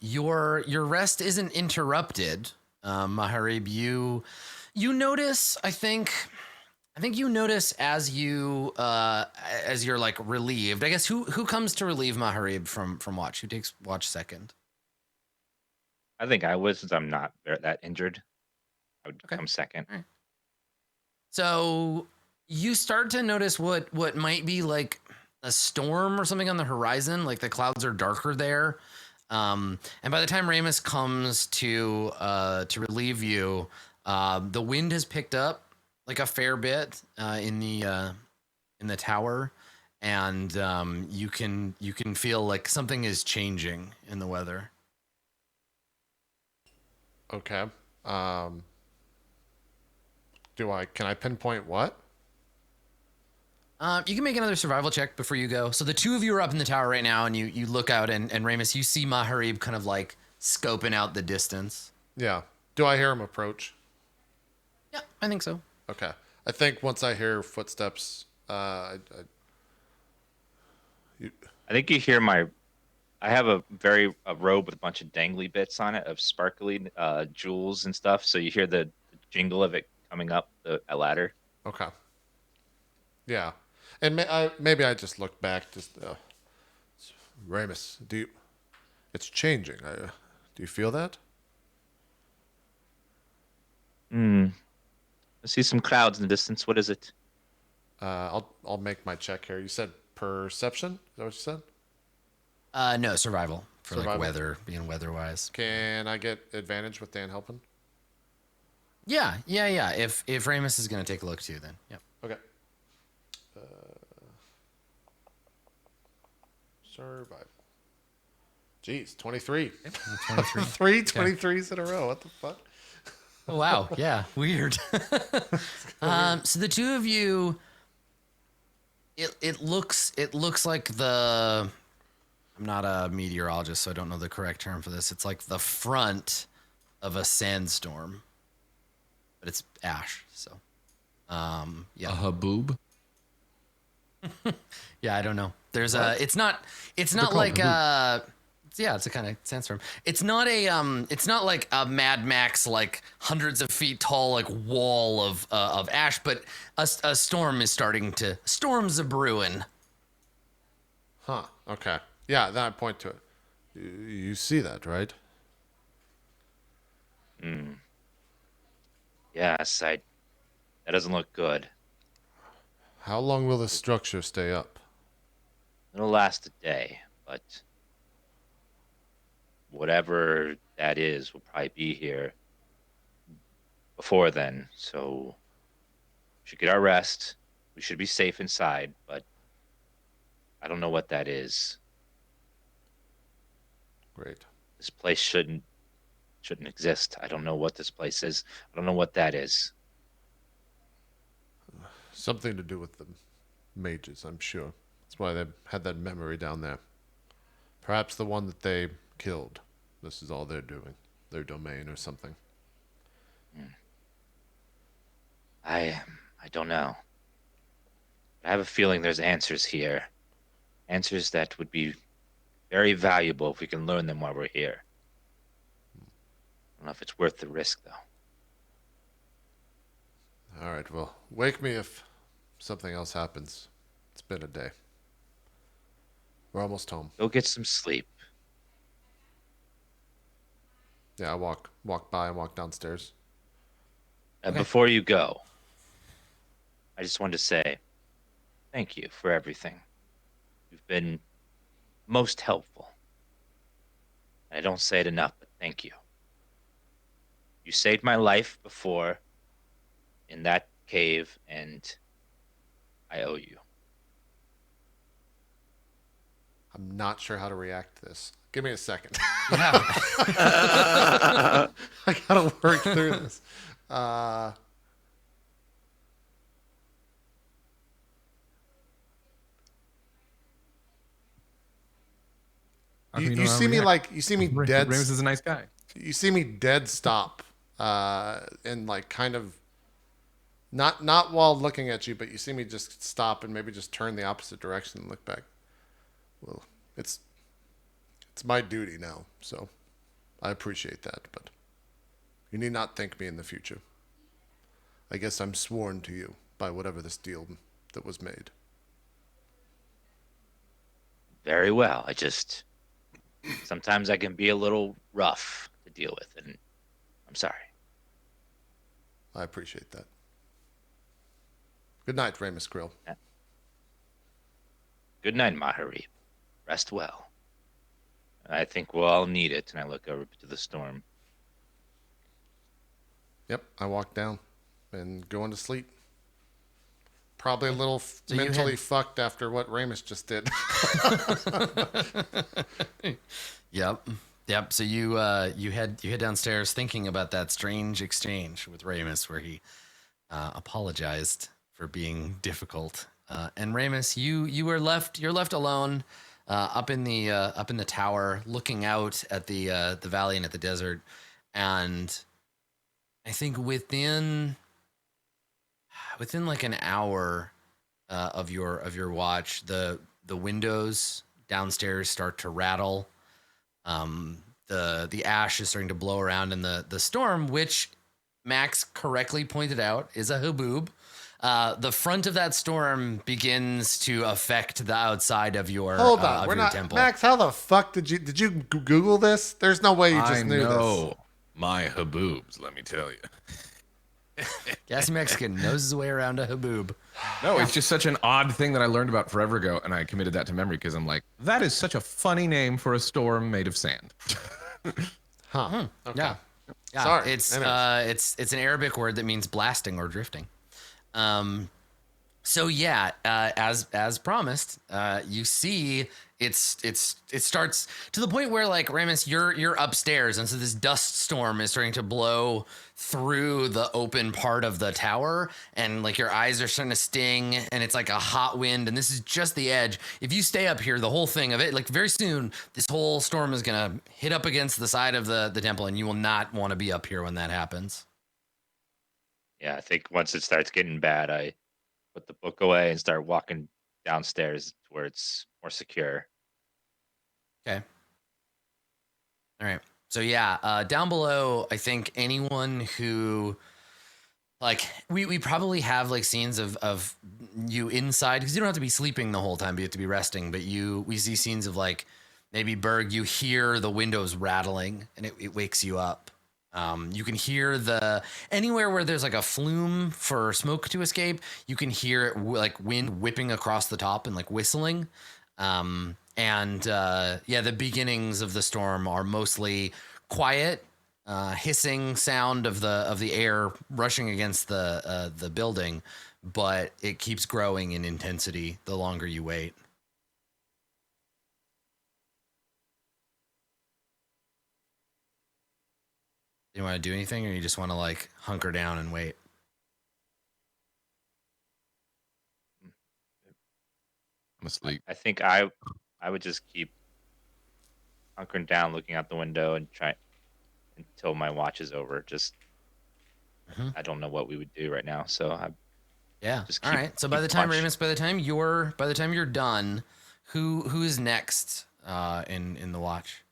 Your rest isn't interrupted, Maharib. You notice, I think you notice as you're like relieved. I guess who comes to relieve Maharib from watch? Who takes watch second? I think I would, since I'm not that injured. I would come second. All right. So you start to notice what might be like a storm or something on the horizon. Like the clouds are darker there. And by the time Ramus comes to relieve you, the wind has picked up like a fair bit in the tower, and you can feel like something is changing in the weather. Okay. Can I pinpoint what? You can make another survival check before you go. So the two of you are up in the tower right now, and you look out, and Ramus, you see Maharib kind of like scoping out the distance. Yeah. Do I hear him approach? Yeah, I think so. Okay. I think once I hear footsteps, I think you hear I have a robe with a bunch of dangly bits on it of sparkly jewels and stuff. So you hear the jingle of it coming up a ladder. Okay. Yeah. And maybe I just look back. Ramus, it's changing. Do you feel that? I see some clouds in the distance. What is it? I'll make my check here. You said perception? Is that what you said? No, survival for Survival. like weather, being weather-wise. Can I get advantage with Dan helping? Yeah. If Ramus is gonna take a look too, then yep. Okay. Survival. Jeez, 23. 23. Three 23s in a row. What the fuck? Oh, wow. Yeah. Weird. So the two of you, it looks like I'm not a meteorologist, so I don't know the correct term for this. It's like the front of a sandstorm, but it's ash. So, yeah. A haboob. Yeah, I don't know. There's it's not called like haboob. it's a kind of sandstorm. It's not like a Mad Max like hundreds of feet tall like wall of ash, but a storm is storms a brewing. Huh. Okay. Yeah, then I point to it. You see that, right? Yes, that doesn't look good. How long will the structure stay up? It'll last a day, but whatever that is will probably be here before then. So we should get our rest. We should be safe inside, but I don't know what that is. Great. This place shouldn't exist. I don't know what this place is. I don't know what that is. Something to do with the mages, I'm sure. That's why they had that memory down there. Perhaps the one that they killed. This is all they're doing. Their domain or something. I don't know. I have a feeling there's answers here. Answers that would be very valuable if we can learn them while we're here. I don't know if it's worth the risk, though. All right, well, wake me if something else happens. It's been a day. We're almost home. Go get some sleep. Yeah, I walk downstairs. And before you go, I just wanted to say thank you for everything. You've been most helpful. I don't say it enough, but thank you. You saved my life before in that cave, and I owe you. I'm not sure how to react to this. Give me a second. Yeah. I gotta work through this. You see me like you see me dead. Ramus is a nice guy. You see me dead stop, and like kind of Not while looking at you, but you see me just stop and maybe just turn the opposite direction and look back. Well, it's my duty now, so I appreciate that, but you need not thank me in the future. I guess I'm sworn to you by whatever this deal that was made. Very well. Sometimes I can be a little rough to deal with, and I'm sorry. I appreciate that. Good night, Ramus Grill. Good night, Mahari. Rest well. I think we'll all need it. And I look over to the storm. Yep, I walk down and go into sleep. Probably a little So mentally fucked after what Ramus just did. Yep. So you head downstairs thinking about that strange exchange with Ramus where he apologized for being difficult. And Ramus, you're left alone up in the tower, looking out at the valley and at the desert. And I think within like an hour of your watch, the windows downstairs start to rattle. The ash is starting to blow around in the storm, which Max correctly pointed out is a haboob. The front of that storm begins to affect the outside of your Hold on, we're not temple. Max. How the fuck did you Google this? There's no way you just knew this. My haboobs, let me tell you. GassyMexican knows his way around a haboob. No, it's just such an odd thing that I learned about forever ago, and I committed that to memory because I'm like, that is such a funny name for a storm made of sand. Huh? Okay. Yeah. Sorry. It's Anyways. it's an Arabic word that means blasting or drifting. So yeah, as promised, you see it starts to the point where like Ramus, you're upstairs, and so this dust storm is starting to blow through the open part of the tower, and like your eyes are starting to sting, and it's like a hot wind, and this is just the edge. If you stay up here, the whole thing of it, like very soon, this whole storm is gonna hit up against the side of the temple, and you will not want to be up here when that happens. Yeah, I think once it starts getting bad, I put the book away and start walking downstairs to where it's more secure. Okay. All right. So yeah, down below, I think anyone who like we probably have like scenes of you inside because you don't have to be sleeping the whole time, but you have to be resting. But we see scenes of like maybe Berg, you hear the windows rattling and it wakes you up. You can hear anywhere where there's like a flume for smoke to escape, you can hear it like wind whipping across the top and like whistling. The beginnings of the storm are mostly quiet, hissing sound of the air rushing against the building, but it keeps growing in intensity the longer you wait. Do you want to do anything, or you just want to like hunker down and wait? I'm asleep. I think I would just keep hunkering down, looking out the window, and try until my watch is over. Just I don't know what we would do right now, so I just all right. So by the time Ramus, by the time you're done, who is next in the watch?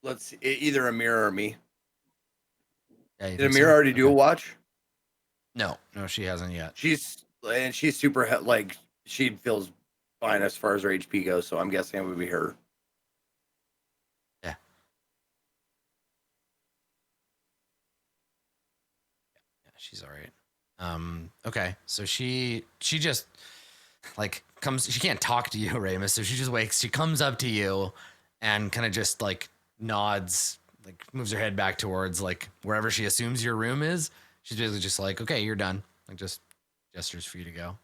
Let's see, either Amira or me. Yeah, Did Amira already do a watch? No, she hasn't yet. She's super like she feels fine as far as her HP goes, so I'm guessing it would be her. Yeah, she's all right. Okay, so she just like comes. She can't talk to you, Ramus. So she just wakes. She comes up to you and kind of just like nods, like moves her head back towards like wherever she assumes your room is. She's basically just like, okay, you're done. Like just gestures for you to go.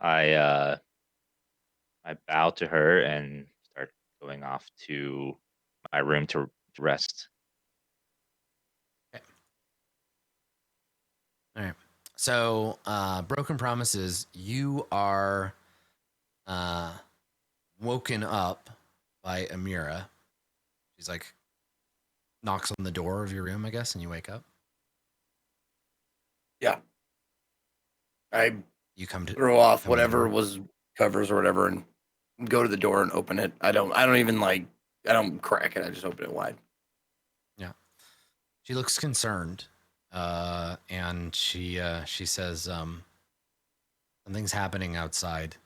I bow to her and start going off to my room to rest. Okay. All right. So, Broken Promises, you are woken up by Amira. She's like, knocks on the door of your room, I guess, and you wake up. Yeah. I You come to throw off come to the whatever door. was covers or whatever and go to the door and open it. I don't even I don't crack it. I just open it wide. Yeah. She looks concerned. And she says, something's happening outside.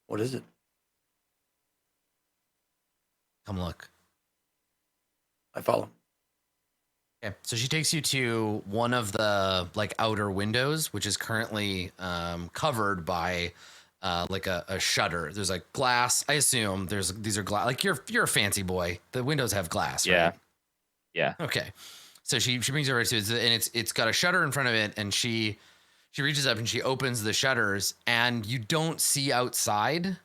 What is it? Come look. I follow. Okay, so she takes you to one of the like outer windows, which is currently covered by like a shutter. There's like glass. I assume these are glass. Like you're a fancy boy. The windows have glass. Yeah. Right? Yeah. Okay. So she brings it over to it, and it's got a shutter in front of it, and she reaches up and she opens the shutters, and you don't see outside.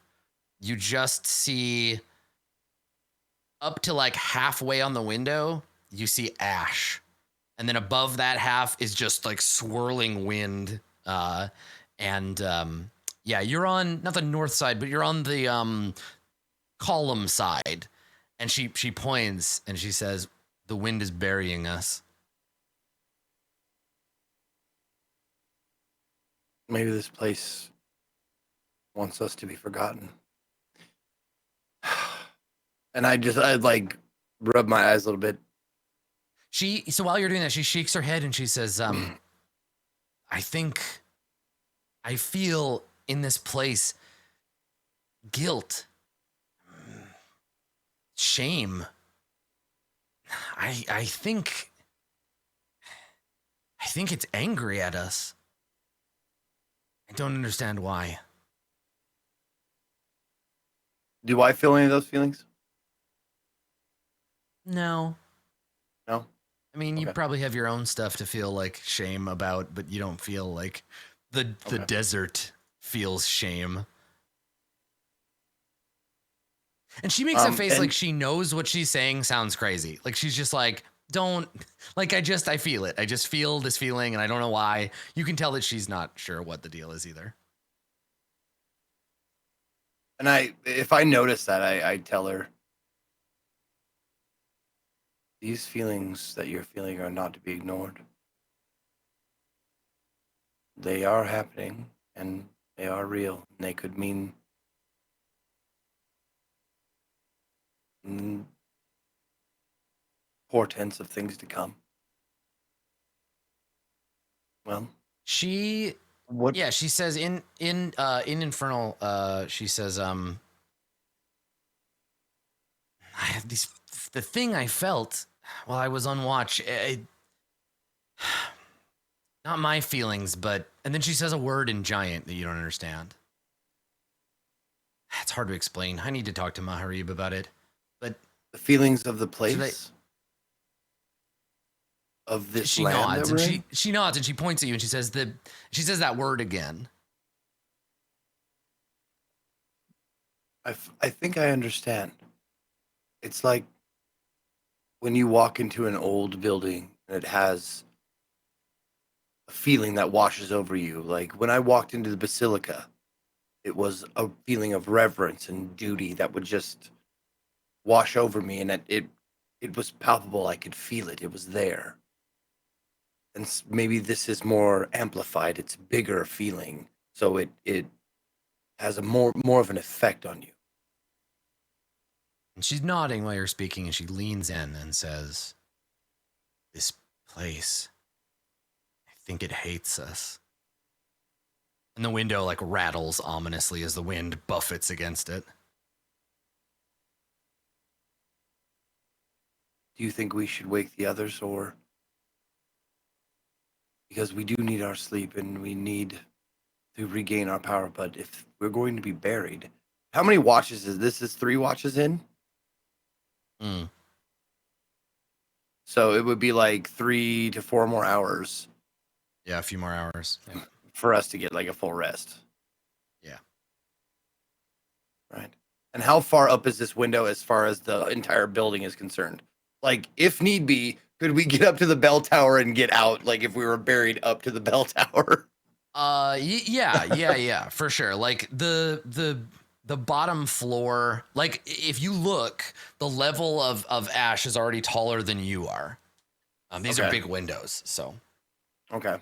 You just see up to like halfway on the window. You see ash, and then above that half is just like swirling wind. Yeah, you're on not the north side, but you're on the column side. And she points and she says, "The wind is burying us." Maybe this place wants us to be forgotten. And I like rub my eyes a little bit. So while you're doing that, she shakes her head and she says, I feel in this place guilt, shame. I think it's angry at us. I don't understand why. Do I feel any of those feelings? No. No? I mean, you Okay. probably have your own stuff to feel like shame about, but you don't feel like the desert feels shame. And she makes a face like she knows what she's saying sounds crazy. Like she's just like, don't, like I feel it. I just feel this feeling and I don't know why. You can tell that she's not sure what the deal is either. And if I notice that, I tell her, these feelings that you're feeling are not to be ignored. They are happening and they are real. And they could mean portents of things to come. Well, what? Yeah, she says in Infernal, she says, I have the thing I felt while I was on watch. Not my feelings, but and then she says a word in giant that you don't understand. It's hard to explain. I need to talk to Maharib about it. But the feelings of the place of this she land nods that we're and in? she nods and she points at you and she says that word again. I think I understand. It's like when you walk into an old building and it has a feeling that washes over you. Like when I walked into the basilica, it was a feeling of reverence and duty that would just wash over me, and it was palpable. I could feel it. It was there. And maybe this is more amplified. It's a bigger feeling, so it has a more of an effect on you. And she's nodding while you're speaking, and she leans in and says, "This place, I think it hates us." And the window like rattles ominously as the wind buffets against it. Do you think we should wake the others, or because we do need our sleep and we need to regain our power, but if we're going to be buried, how many watches is this? Is 3 watches in? So it would be like 3 to 4 more hours. Yeah, a few more hours. Yeah. For us to get like a full rest. Yeah. Right. And how far up is this window as far as the entire building is concerned? Like, if need be, could we get up to the bell tower and get out? Like, if we were buried up to the bell tower? Yeah, for sure. Like the the bottom floor, like if you look, the level of ash is already taller than you are. These are big windows, so. Okay.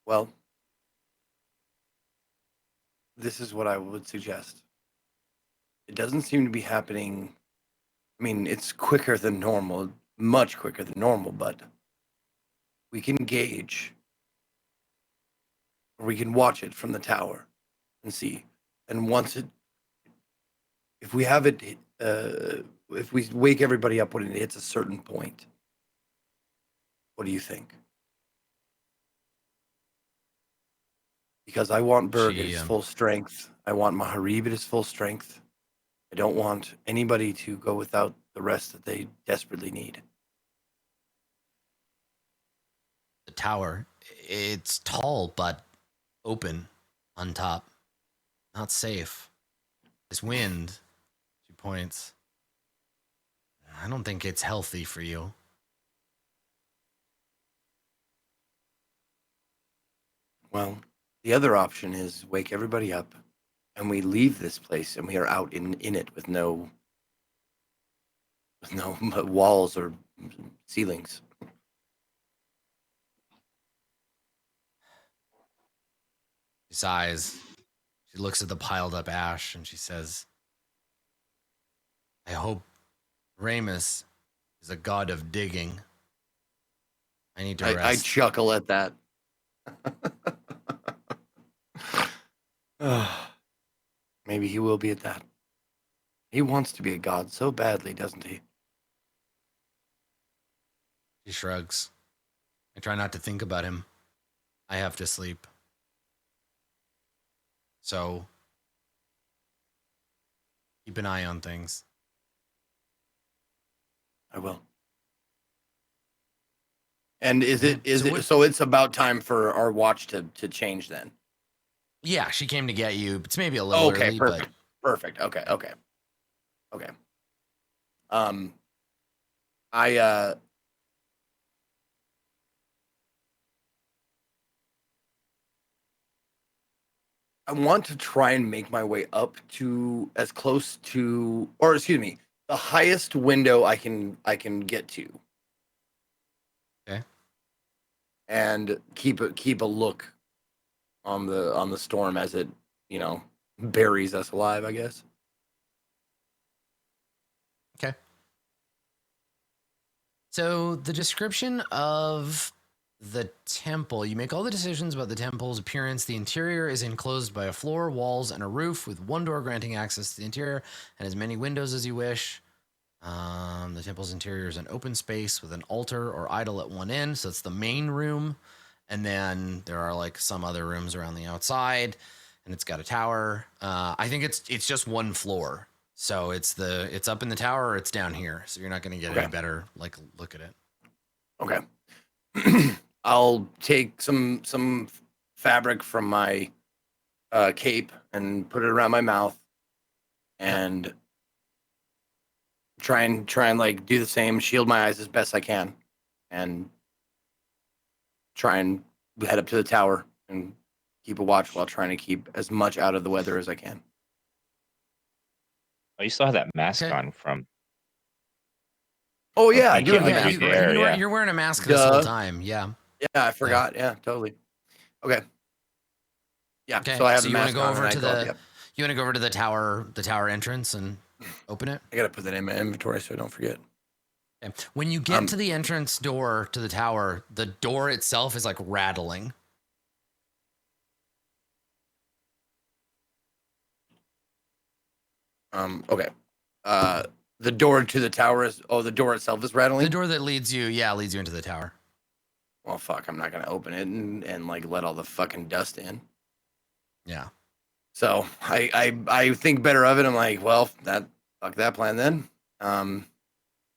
Well, this is what I would suggest. It doesn't seem to be happening. I mean, it's quicker than normal, much quicker than normal, but we can gauge, or we can watch it from the tower and see. And once it, if we have it, if we wake everybody up when it hits a certain point, what do you think? Because I want Berg at his full strength. I want Maharib at his full strength. I don't want anybody to go without the rest that they desperately need. The tower, it's tall but open on top. Not safe. This wind, 2 points. I don't think it's healthy for you. Well, the other option is wake everybody up and we leave this place and we are out in it with no walls or ceilings. She sighs. She looks at the piled up ash and she says, I hope Ramus is a god of digging. I need to rest. I chuckle at that. Maybe he will be at that. He wants to be a god so badly, doesn't he? She shrugs. I try not to think about him. I have to sleep. So, keep an eye on things. I will. And so it's about time for our watch to change then? Yeah, she came to get you. It's maybe a little early, perfect. but... Perfect. Okay. I want to try and make my way up to as close to, or excuse me, the highest window I can get to. Okay. And keep a look on the storm as it, buries us alive, I guess. Okay. So the description of the temple, you make all the decisions about the temple's appearance. The interior is enclosed by a floor, walls, and a roof with one door granting access to the interior and as many windows as you wish. The temple's interior is an open space with an altar or idol at one end. So it's the main room. And then there are like some other rooms around the outside, and it's got a tower. I think it's just one floor. So it's up in the tower or it's down here. So you're not going to get any better look at it. Okay. I'll take some fabric from my cape and put it around my mouth and try and like do the same, shield my eyes as best I can, and try and head up to the tower and keep a watch while trying to keep as much out of the weather as I can. Oh, you still have that mask on from. Oh yeah, I do. You're wearing a mask this whole time. Yeah. Yeah, I forgot. Yeah, totally. Okay. Yeah. Okay. So I have so the you want mask to go on over and to I go, the yep. you want to go over to the tower entrance and open it? I gotta put that in my inventory so I don't forget. Okay. When you get to the entrance door to the tower, the door itself is like rattling. Okay. The door to the tower is. Oh, the door itself is rattling. The door that leads you into the tower. Well, fuck! I'm not gonna open it and like let all the fucking dust in. Yeah. So I think better of it. I'm like, well, fuck that plan then. I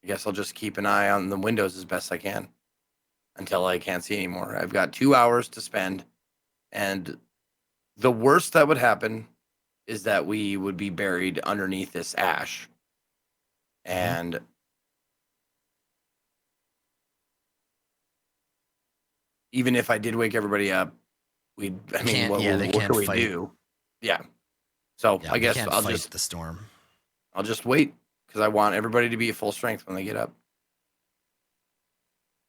guess I'll just keep an eye on the windows as best I can until I can't see anymore. I've got 2 hours to spend, and the worst that would happen is that we would be buried underneath this ash. And even if I did wake everybody up, What they can can't we fight. do? Yeah. So Yeah, I guess can't I'll fight just the storm. I'll just wait because I want everybody to be at full strength when they get up.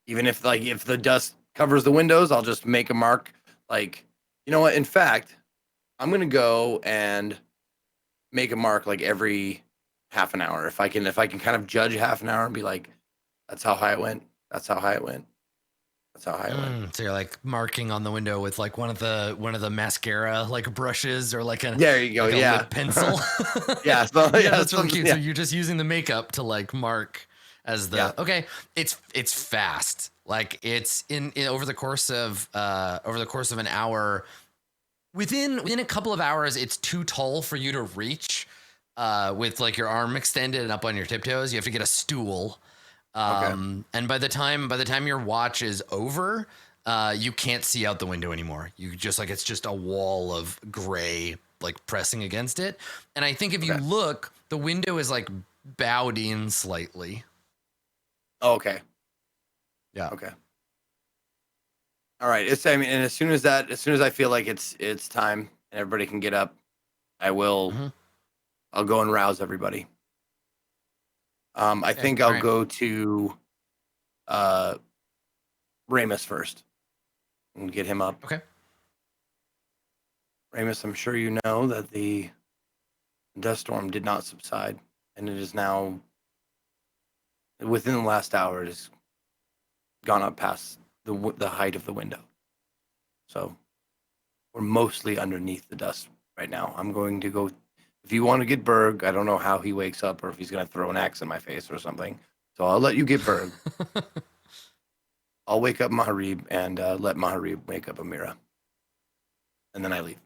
Even if if the dust covers the windows, I'll just make a mark. Like, you know what? In fact, I'm gonna go and make a mark like every half an hour. If I can kind of judge half an hour and be like, that's how high it went. That's how high it went. That's how high it went. So you're like marking on the window with like one of the mascara like brushes or like a There you go. like a Yeah. lip pencil. Yeah. So, yeah, that's really cute. Yeah. So you're just using the makeup to like mark as the okay. It's fast. Like it's in over the course of an hour. Within a couple of hours, it's too tall for you to reach with like your arm extended and up on your tiptoes. You have to get a stool. And by the time your watch is over, you can't see out the window anymore. You just like it's just a wall of gray like pressing against it. And I think if you look, the window is like bowed in slightly. Okay. Yeah. Okay. All right. And as soon as I feel like it's time and everybody can get up, I will. Mm-hmm. I'll go and rouse everybody. I think I'll go to Ramus first and get him up. Okay. Ramus, I'm sure you know that the dust storm did not subside, and it is now within the last hour. It has gone up past the height of the window, so we're mostly underneath the dust right now. I'm going to go. If you want to get Berg, I don't know how he wakes up or if he's going to throw an axe in my face or something. So I'll let you get Berg. I'll wake up Maharib and let Maharib wake up Amira. And then I leave.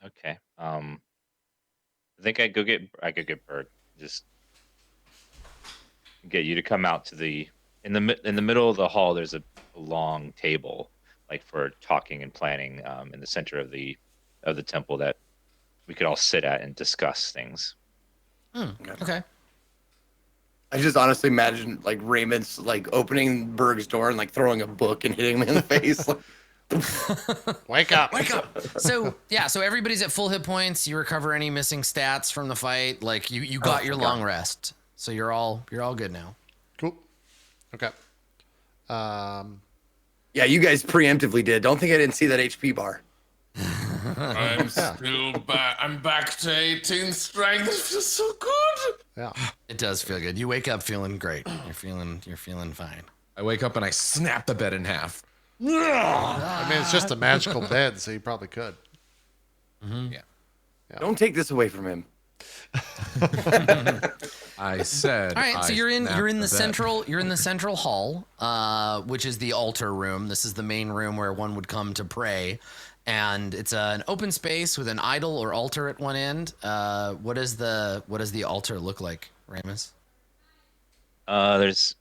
Okay. I think I could get Berg. Just get you to come out to in the middle of the hall. There's a long table, like for talking and planning, in the center of the temple that we could all sit at and discuss things. Okay. I just honestly imagine like Raymond's like opening Berg's door and like throwing a book and hitting him in the face. Wake up. Wake up. So everybody's at full hit points. You recover any missing stats from the fight. Like you got your long rest. So you're all good now. Cool. Okay. Yeah, you guys preemptively did. Don't think I didn't see that HP bar. I'm still back. I'm back to 18 strength. It feels so good. Yeah. It does feel good. You wake up feeling great. You're feeling fine. I wake up and I snap the bed in half. I mean, it's just a magical bed, so you probably could. Mm-hmm. Yeah. Don't take this away from him. I said. All right, so you're in the bed. central hall, which is the altar room. This is the main room where one would come to pray, and it's an open space with an idol or altar at one end. What does the altar look like, Ramus? There's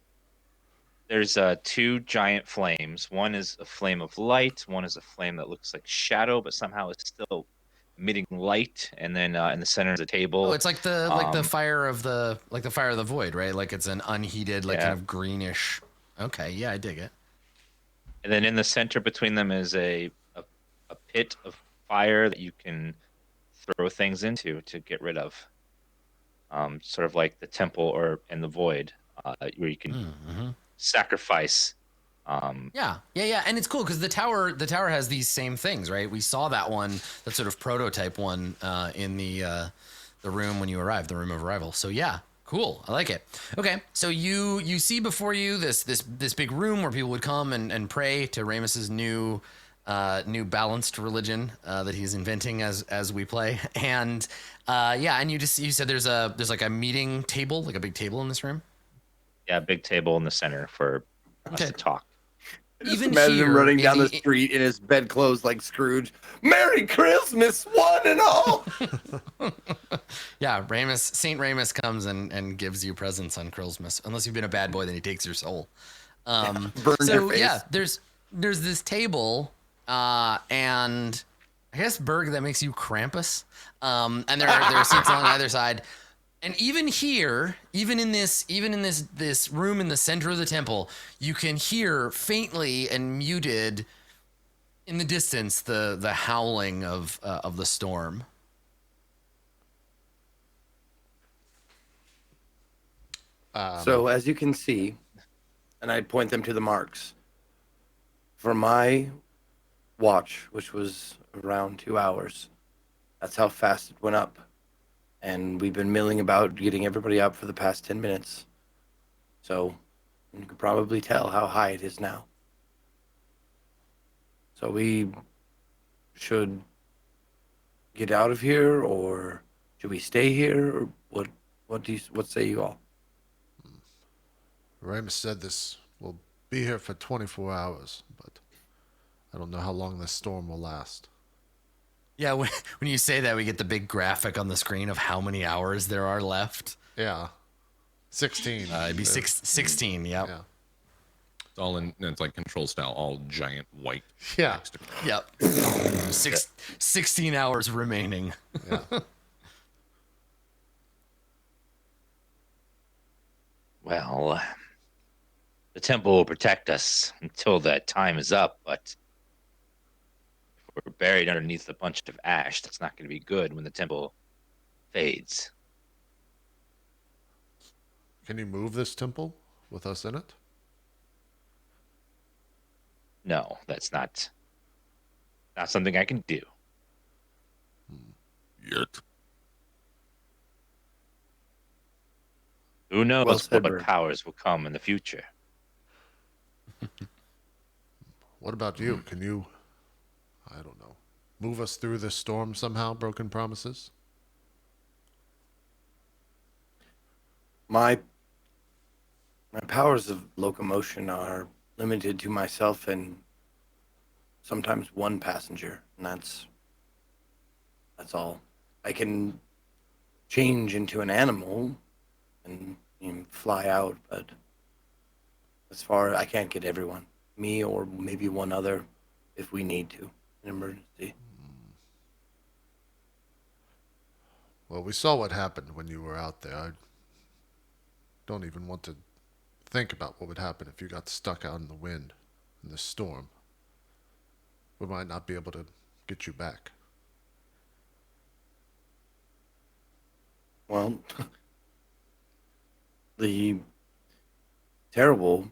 two giant flames. One is a flame of light. One is a flame that looks like shadow, but somehow is still emitting light. And then in the center is a table. Oh, it's like the fire of the void, right? Like it's an unheated, like kind of greenish. Okay, yeah, I dig it. And then in the center between them is a pit of fire that you can throw things into to get rid of. Sort of like the temple in the void, where you can sacrifice. Yeah, and it's cool because the tower has these same things, right? We saw that sort of prototype one in the room when you arrived, the room of arrival. So yeah, cool. I like it. Okay, so you see before you this big room where people would come and pray to Ramus's new balanced religion that he's inventing as we play. And and you said there's like a meeting table, like a big table in this room. Yeah, big table in the center for us to talk. Even imagine him running down the street in his bedclothes like Scrooge. Merry Christmas, one and all. Yeah, Saint Ramus comes and gives you presents on Christmas. Unless you've been a bad boy, then he takes your soul. Burn your face. Yeah, there's this table, and I guess Berg, that makes you Krampus. And there are seats along either side. And even here, even in this room in the center of the temple, you can hear faintly and muted in the distance the howling of the storm. So as you can see, and I point them to the marks, for my watch, which was around 2 hours, that's how fast it went up. And we've been milling about getting everybody up for the past 10 minutes. So you can probably tell how high it is now. So we should get out of here, or should we stay here? Or what say you all? Ramus said this will be here for 24 hours, but I don't know how long this storm will last. Yeah, when you say that, we get the big graphic on the screen of how many hours there are left. Yeah. 16. It'd be 16, yep. Yeah. It's all in, it's like control style, all giant white. Yeah. Yep. 16 hours remaining. Yeah. Well, the temple will protect us until that time is up, but if we're buried underneath a bunch of ash, that's not going to be good when the temple fades. Can you move this temple with us in it? No, that's not something I can do. Yet. Who knows Well said, what Bird. powers will come in the future? What about you? Can you, I don't know, move us through this storm somehow, Broken Promises? My powers of locomotion are limited to myself and sometimes one passenger, and that's all. I can change into an animal and fly out, but as far I can't get everyone. Me or maybe one other if we need to, in emergency. Well, we saw what happened when you were out there. I don't even want to think about what would happen if you got stuck out in the wind in this storm. We might not be able to get you back. Well, the terrible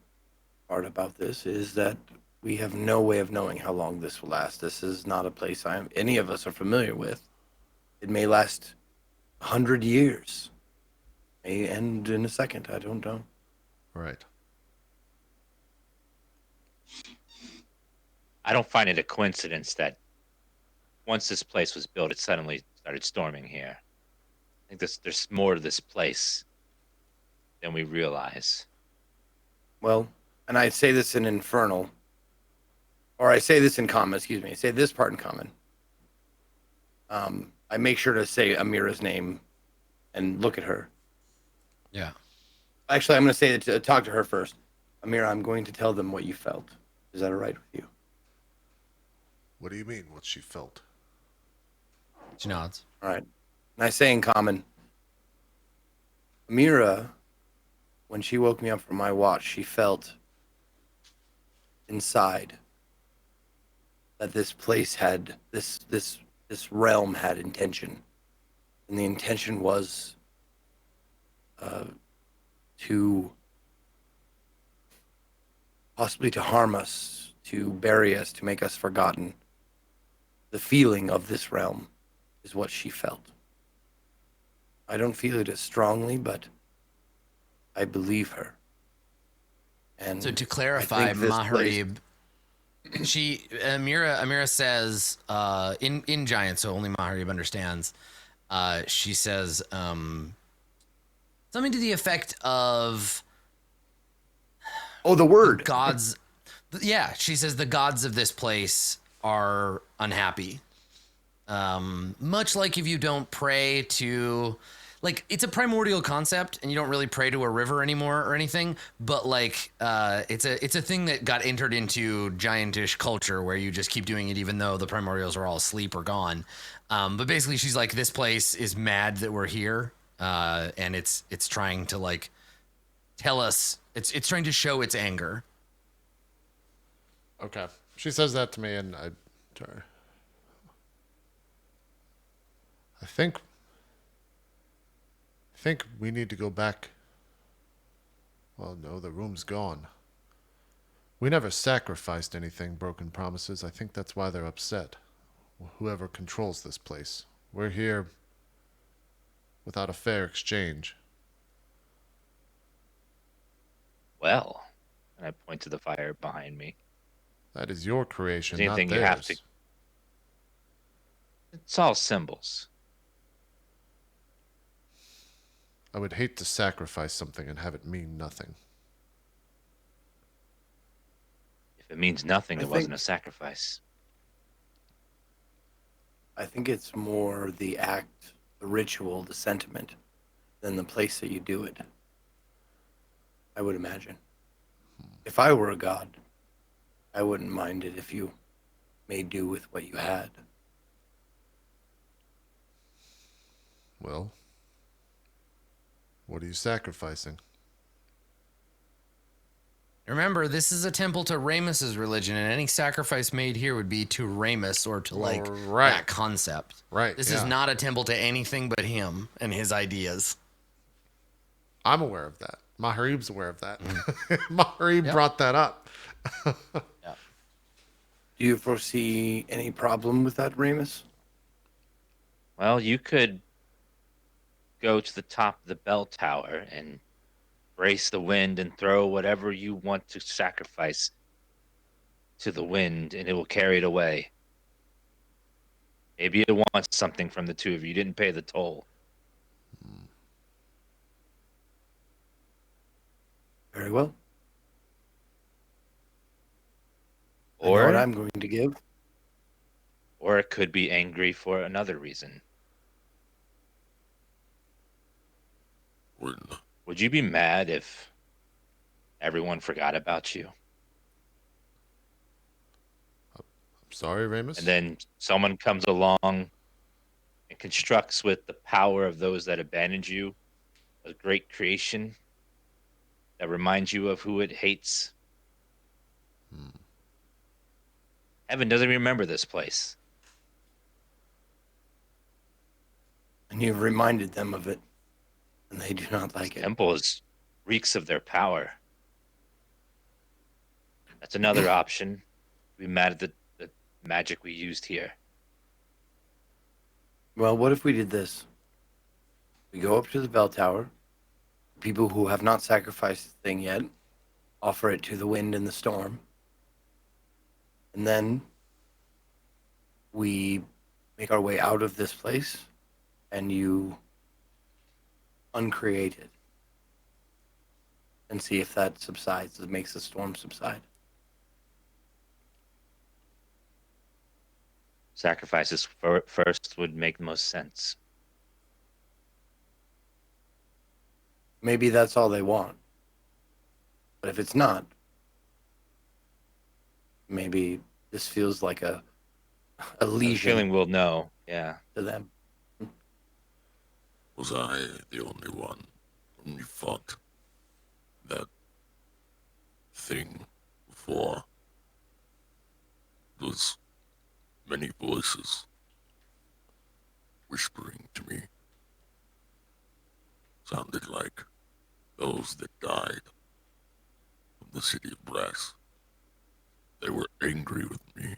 part about this is that we have no way of knowing how long this will last. This is not a place any of us are familiar with. It may last 100 years. May end in a second. I don't know. Right. I don't find it a coincidence that once this place was built, it suddenly started storming here. I think there's more to this place than we realize. Well, and I say this in Infernal, or I say this in Common, excuse me. I say this part in Common. I make sure to say Amira's name and look at her. Yeah. Actually, I'm going to say that talk to her first. Amira, I'm going to tell them what you felt. Is that all right with you? What do you mean, what she felt? She nods. All right. And I say in Common, Amira, when she woke me up from my watch, she felt inside that this place had this realm had intention, and the intention was to possibly to harm us, to bury us, to make us forgotten. The feeling of this realm is what she felt. I don't feel it as strongly, but I believe her. And So to clarify, Maharib, place... Amira says in Giant, so only Maharib understands. She says something to the effect of, "Oh, the word gods." Yeah, she says the gods of this place are unhappy. Much like if you don't pray to, like, it's a primordial concept and you don't really pray to a river anymore or anything, but like it's a thing that got entered into giantish culture where you just keep doing it even though the primordials are all asleep or gone. But basically she's like, this place is mad that we're here. and it's trying to like tell us. It's trying to show its anger. Okay. She says that to me, and I think we need to go back. Well, no, the room's gone. We never sacrificed anything, broken promises. I think that's why they're upset. Whoever controls this place. We're here without a fair exchange. Well, and I point to the fire behind me. That is your creation, not Anything theirs. you have to. It's all symbols. I would hate to sacrifice something and have it mean nothing. If it means nothing, I it wasn't think- a sacrifice. I think it's more the act, the ritual, the sentiment, than the place that you do it. I would imagine. If I were a god, I wouldn't mind it if you made do with what you had. Well, what are you sacrificing? Remember, this is a temple to Ramus's religion, and any sacrifice made here would be to Ramus or to like Right. that concept. Right. This yeah. is not a temple to anything but him and his ideas. I'm aware of that. Maharib's aware of that. Maharib brought that up. Do you foresee any problem with that, Ramus? Well, you could go to the top of the bell tower and brace the wind and throw whatever you want to sacrifice to the wind, and it will carry it away. Maybe it wants something from the two of you. You didn't pay the toll. Very well. I know what Or, I'm going to give. or it could be angry for another reason. When Would you be mad if everyone forgot about you? Sorry, Ramus. And then someone comes along and constructs with the power of those that abandoned you a great creation that reminds you of who it hates. Heaven doesn't remember this place. And you've reminded them of it, and they do not like it. Temple is reeks of their power. That's another option. Be mad at the magic we used here. Well, what if we did this? We go up to the bell tower. People who have not sacrificed the thing yet offer it to the wind and the storm. And then we make our way out of this place and you uncreate it and see if that subsides, it makes the storm subside. Sacrifices first would make the most sense. Maybe that's all they want. But if it's not, maybe this feels like a The lesion feeling we'll know. Yeah. to them. was I the only one when you fought that thing before? Those many voices whispering to me sounded like those that died from the city of brass. They were angry with me.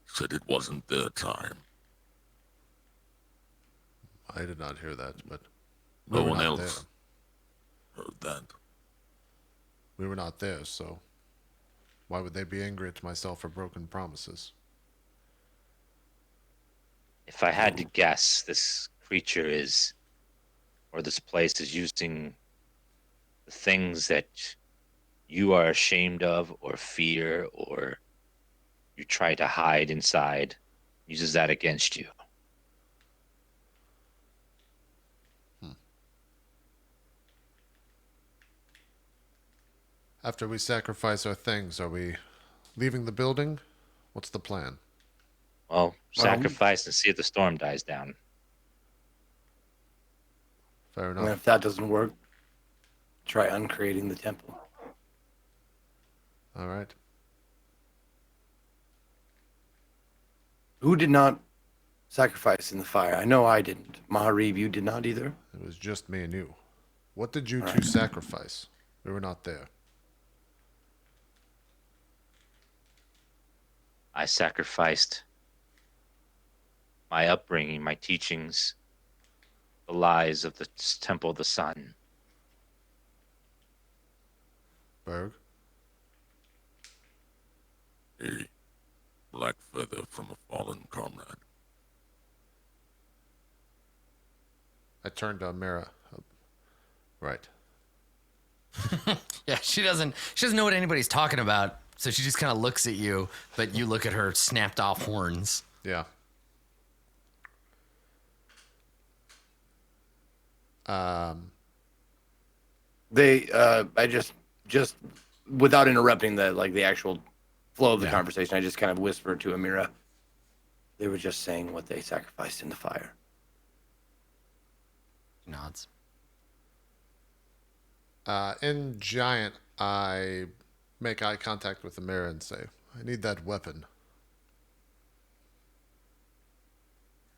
Said it wasn't their time. I did not hear that, but No we were one not else heard that. We were not there, so why would they be angry at myself for broken promises? If I had to guess, this creature is, or this place is using the things that you are ashamed of or fear or you try to hide inside, uses that against you. After we sacrifice our things, are we leaving the building? What's the plan? Well, sacrifice and see if the storm dies down. Fair And enough. if that doesn't work, try uncreating the temple. All right. Who did not sacrifice in the fire? I know I didn't. Maharib, you did not either? It was just me and you. What did you All two right. sacrifice? We were not there. I sacrificed my upbringing, my teachings, the lies of the Temple of the Sun. Berg? A black feather from a fallen comrade. I turned to Amira. Right. Yeah, she doesn't know what anybody's talking about, so she just kind of looks at you, but you look at her snapped off horns. Yeah. I just without interrupting the actual flow of the conversation, I just kind of whispered to Amira. They were just saying what they sacrificed in the fire. She nods. In Giant, I make eye contact with Amira and say, I need that weapon.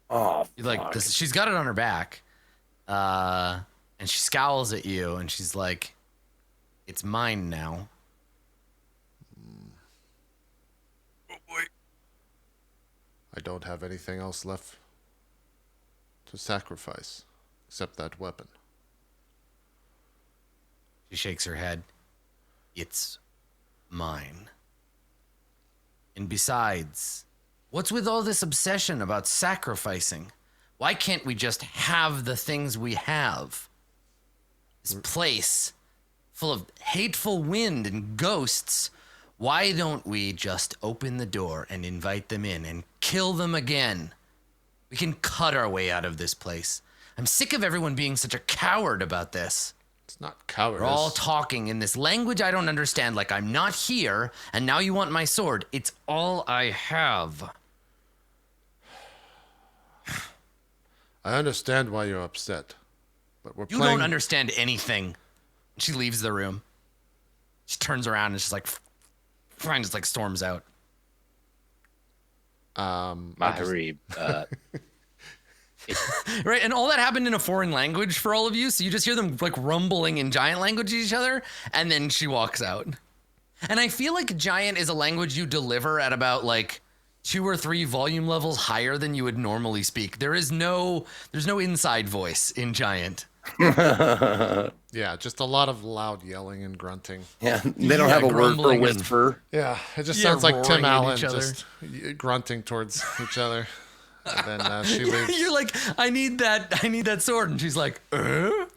Oh, You like fuck. this, she's got it on her back, and she scowls at you, and she's like, "It's mine now." I don't have anything else left to sacrifice except that weapon. She shakes her head. It's mine. And besides, what's with all this obsession about sacrificing? Why can't we just have the things we have? This place full of hateful wind and ghosts. Why don't we just open the door and invite them in and kill them again? We can cut our way out of this place. I'm sick of everyone being such a coward about this. It's not cowardice. We're all talking in this language I don't understand, like I'm not here, and now you want my sword. It's all I have. I understand why you're upset, but we're You playing... don't understand anything. She leaves the room. She turns around and she's like, fine, just like storms out. Maharib, Right, and all that happened in a foreign language for all of you, so you just hear them like rumbling in giant language to each other, and then she walks out. And I feel like giant is a language you deliver at about like 2 or 3 volume levels higher than you would normally speak. There's no inside voice in giant. Yeah, just a lot of loud yelling and grunting. Yeah, they don't have a word for grumbling and- whisper. Yeah, it just Yeah, sounds like roaring Tim at Allen each other. just grunting towards each other. And then she leaves. You're like, I need that sword, and she's like,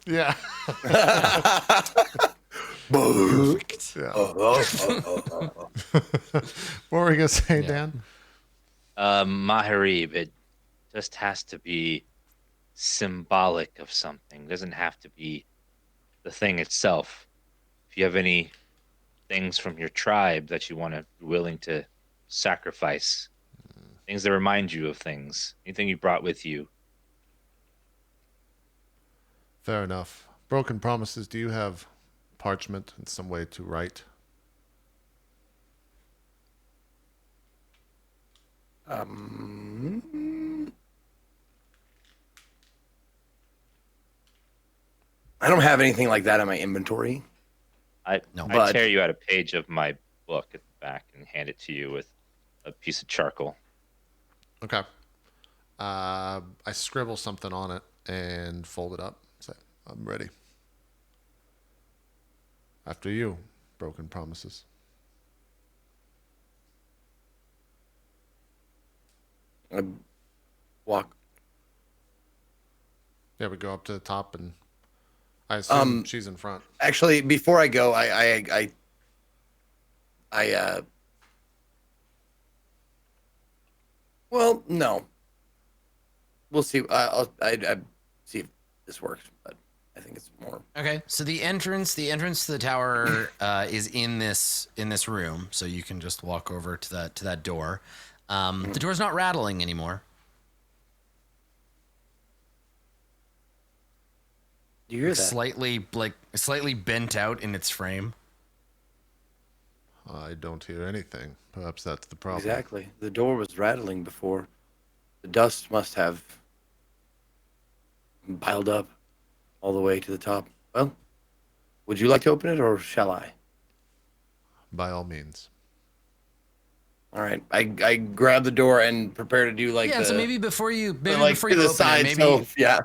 Yeah. Perfect. Yeah. What were you going to say, Dan? Maharib, it just has to be symbolic of something. It doesn't have to be the thing itself. If you have any things from your tribe that you want to be willing to sacrifice, things that remind you of things, anything you brought with you. Fair enough. Broken promises. Do you have parchment and some way to write? I don't have anything like that in my inventory. I but- tear you out a page of my book at the back and hand it to you with a piece of charcoal. Okay. I scribble something on it and fold it up. Say, I'm ready. After you, broken promises. I walk. Yeah, we go up to the top and I assume she's in front. Actually, before I go, well, no. We'll see. I see if this works, but I think it's more. okay. So the entrance to the tower is in this room, so you can just walk over to that door. The door's not rattling anymore. Do you hear that? Slightly bent out in its frame. I don't hear anything. Perhaps that's the problem. Exactly. The door was rattling before. The dust must have piled up all the way to the top. Well, would you like to open it or shall I? By all means. All right. I grab the door and prepare to do like so maybe before you to open it, maybe yeah.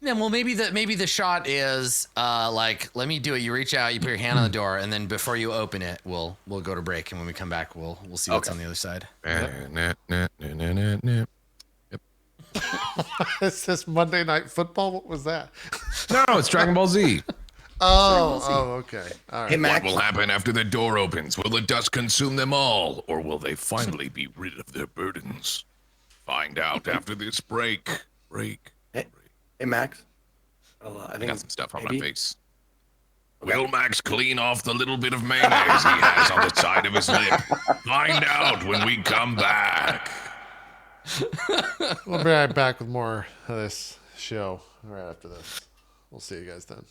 Yeah, well, maybe the shot is like, let me do it. You reach out, you put your hand on the door, and then before you open it, we'll go to break, and when we come back, we'll see what's on the other side. Yep. Is this Monday Night Football? What was that? No, it's Dragon Ball Z. Okay. All right. Hey, Max. What will happen after the door opens? Will the dust consume them all, or will they finally be rid of their burdens? Find out after this break. Hey, Max. I got some stuff on my face. Will Max clean off the little bit of mayonnaise he has on the side of his lip? Find out when we come back. We'll be right back with more of this show right after this. We'll see you guys then.